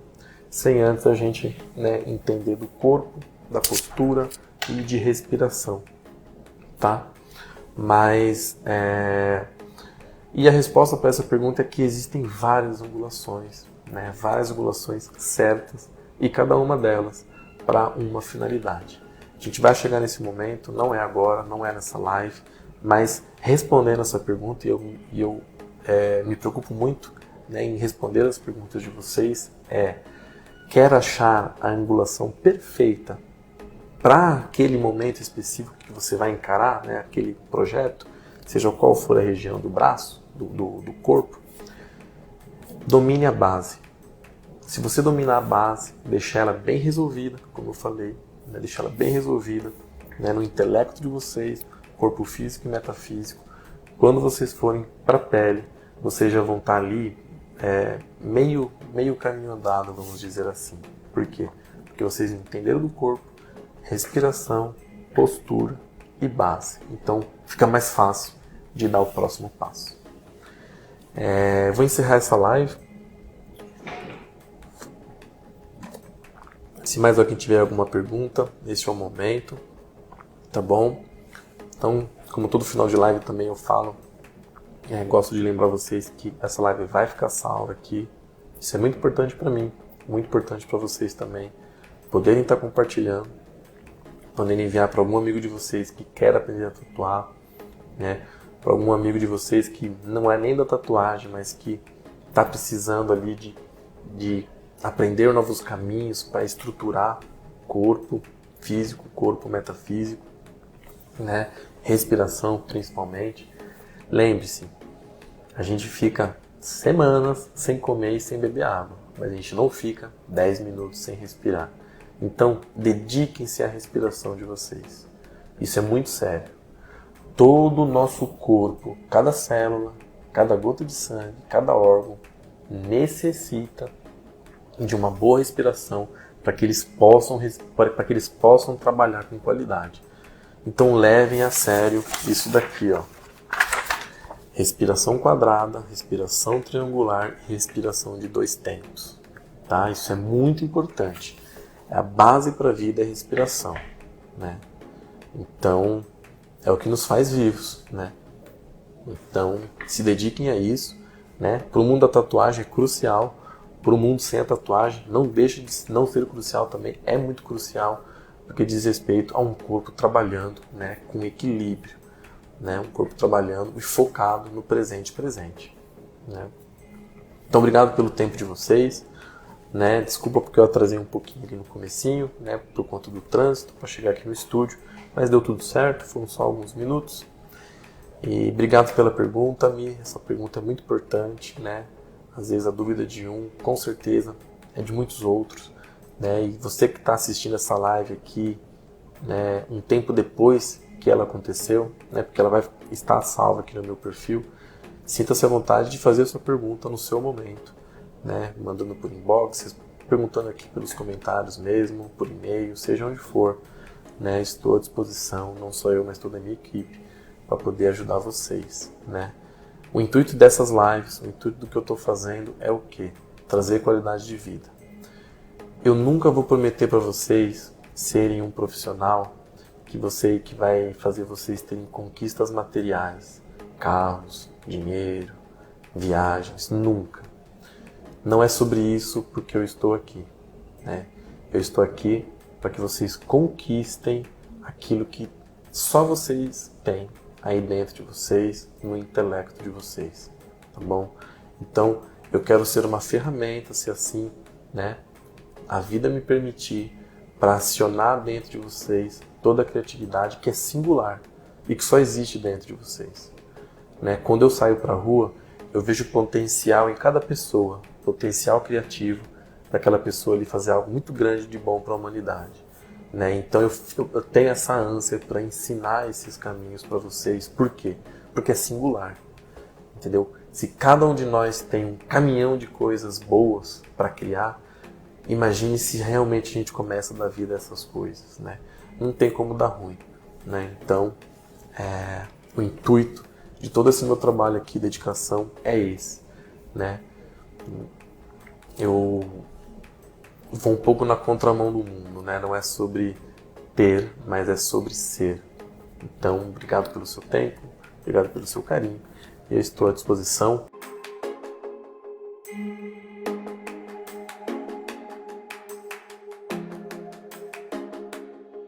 S1: sem antes a gente, né, entender do corpo, da postura e de respiração, tá? Mas, e a resposta para essa pergunta é que existem várias angulações, né? Várias angulações certas e cada uma delas para uma finalidade. A gente vai chegar nesse momento, não é agora, não é nessa live, mas respondendo essa pergunta, e eu me preocupo muito, né, em responder as perguntas de vocês, quer achar a angulação perfeita para aquele momento específico que você vai encarar, né, aquele projeto, seja qual for a região do braço, do corpo, domine a base. Se você dominar a base, deixar ela bem resolvida, como eu falei, né, deixar ela bem resolvida, né, no intelecto de vocês, corpo físico e metafísico, quando vocês forem para a pele, vocês já vão estar ali meio caminho andado, vamos dizer assim. Por quê? Porque vocês entenderam do corpo, respiração, postura e base. Então fica mais fácil de dar o próximo passo. Vou encerrar essa live. Se mais alguém tiver alguma pergunta, esse é o momento, tá bom? Então, como todo final de live também eu falo, gosto de lembrar vocês que essa live vai ficar salva aqui. Isso é muito importante para mim, muito importante para vocês também, poderem estar compartilhando, poderem enviar para algum amigo de vocês que quer aprender a tatuar, né? Para algum amigo de vocês que não é nem da tatuagem, mas que está precisando ali de aprender novos caminhos para estruturar corpo físico, corpo metafísico, né? Respiração principalmente. Lembre-se, a gente fica semanas sem comer e sem beber água, mas a gente não fica 10 minutos sem respirar. Então, dediquem-se à respiração de vocês. Isso é muito sério. Todo o nosso corpo, cada célula, cada gota de sangue, cada órgão, necessita de uma boa respiração para que eles possam trabalhar com qualidade. Então, levem a sério isso daqui, ó. Respiração quadrada, respiração triangular e respiração de 2 tempos. Tá? Isso é muito importante. A base para a vida é a respiração, né? Então, é o que nos faz vivos, né? Então, se dediquem a isso, né? Para o mundo da tatuagem é crucial. Para o mundo sem a tatuagem, não deixa de não ser crucial também. É muito crucial, porque diz respeito a um corpo trabalhando, né, com equilíbrio. Né, um corpo trabalhando e focado no presente, né? Então, obrigado pelo tempo de vocês, né? Desculpa porque eu atrasei um pouquinho ali no comecinho, né, por conta do trânsito para chegar aqui no estúdio, mas deu tudo certo, foram só alguns minutos. E obrigado pela pergunta, Mi. Essa pergunta é muito importante, né? Às vezes a dúvida de um, com certeza, é de muitos outros, né? E você que está assistindo essa live aqui, né, um tempo depois que ela aconteceu, né, porque ela vai estar salva aqui no meu perfil, sinta-se à vontade de fazer a sua pergunta no seu momento, né, mandando por inbox, perguntando aqui pelos comentários mesmo, por e-mail, seja onde for, né, estou à disposição, não só eu, mas toda a minha equipe, para poder ajudar vocês, né. O intuito dessas lives, o intuito do que eu estou fazendo é o quê? Trazer qualidade de vida. Eu nunca vou prometer para vocês serem um profissional que vai fazer vocês terem conquistas materiais, carros, dinheiro, viagens, nunca. Não é sobre isso porque eu estou aqui, né? Eu estou aqui para que vocês conquistem aquilo que só vocês têm aí dentro de vocês, no intelecto de vocês, tá bom? Então, eu quero ser uma ferramenta, se assim, né, a vida me permitir, para acionar dentro de vocês toda a criatividade que é singular e que só existe dentro de vocês. Né? Quando eu saio para a rua, eu vejo potencial em cada pessoa, potencial criativo daquela pessoa ali fazer algo muito grande de bom para a humanidade. Né? Então eu tenho essa ânsia para ensinar esses caminhos para vocês. Por quê? Porque é singular. Entendeu? Se cada um de nós tem um caminhão de coisas boas para criar, imagine se realmente a gente começa a dar vida a essas coisas. Né? Não tem como dar ruim. Né? Então, o intuito de todo esse meu trabalho aqui, dedicação, é esse. Né? Eu vou um pouco na contramão do mundo, né? Não é sobre ter, mas é sobre ser. Então, obrigado pelo seu tempo, obrigado pelo seu carinho. Eu estou à disposição.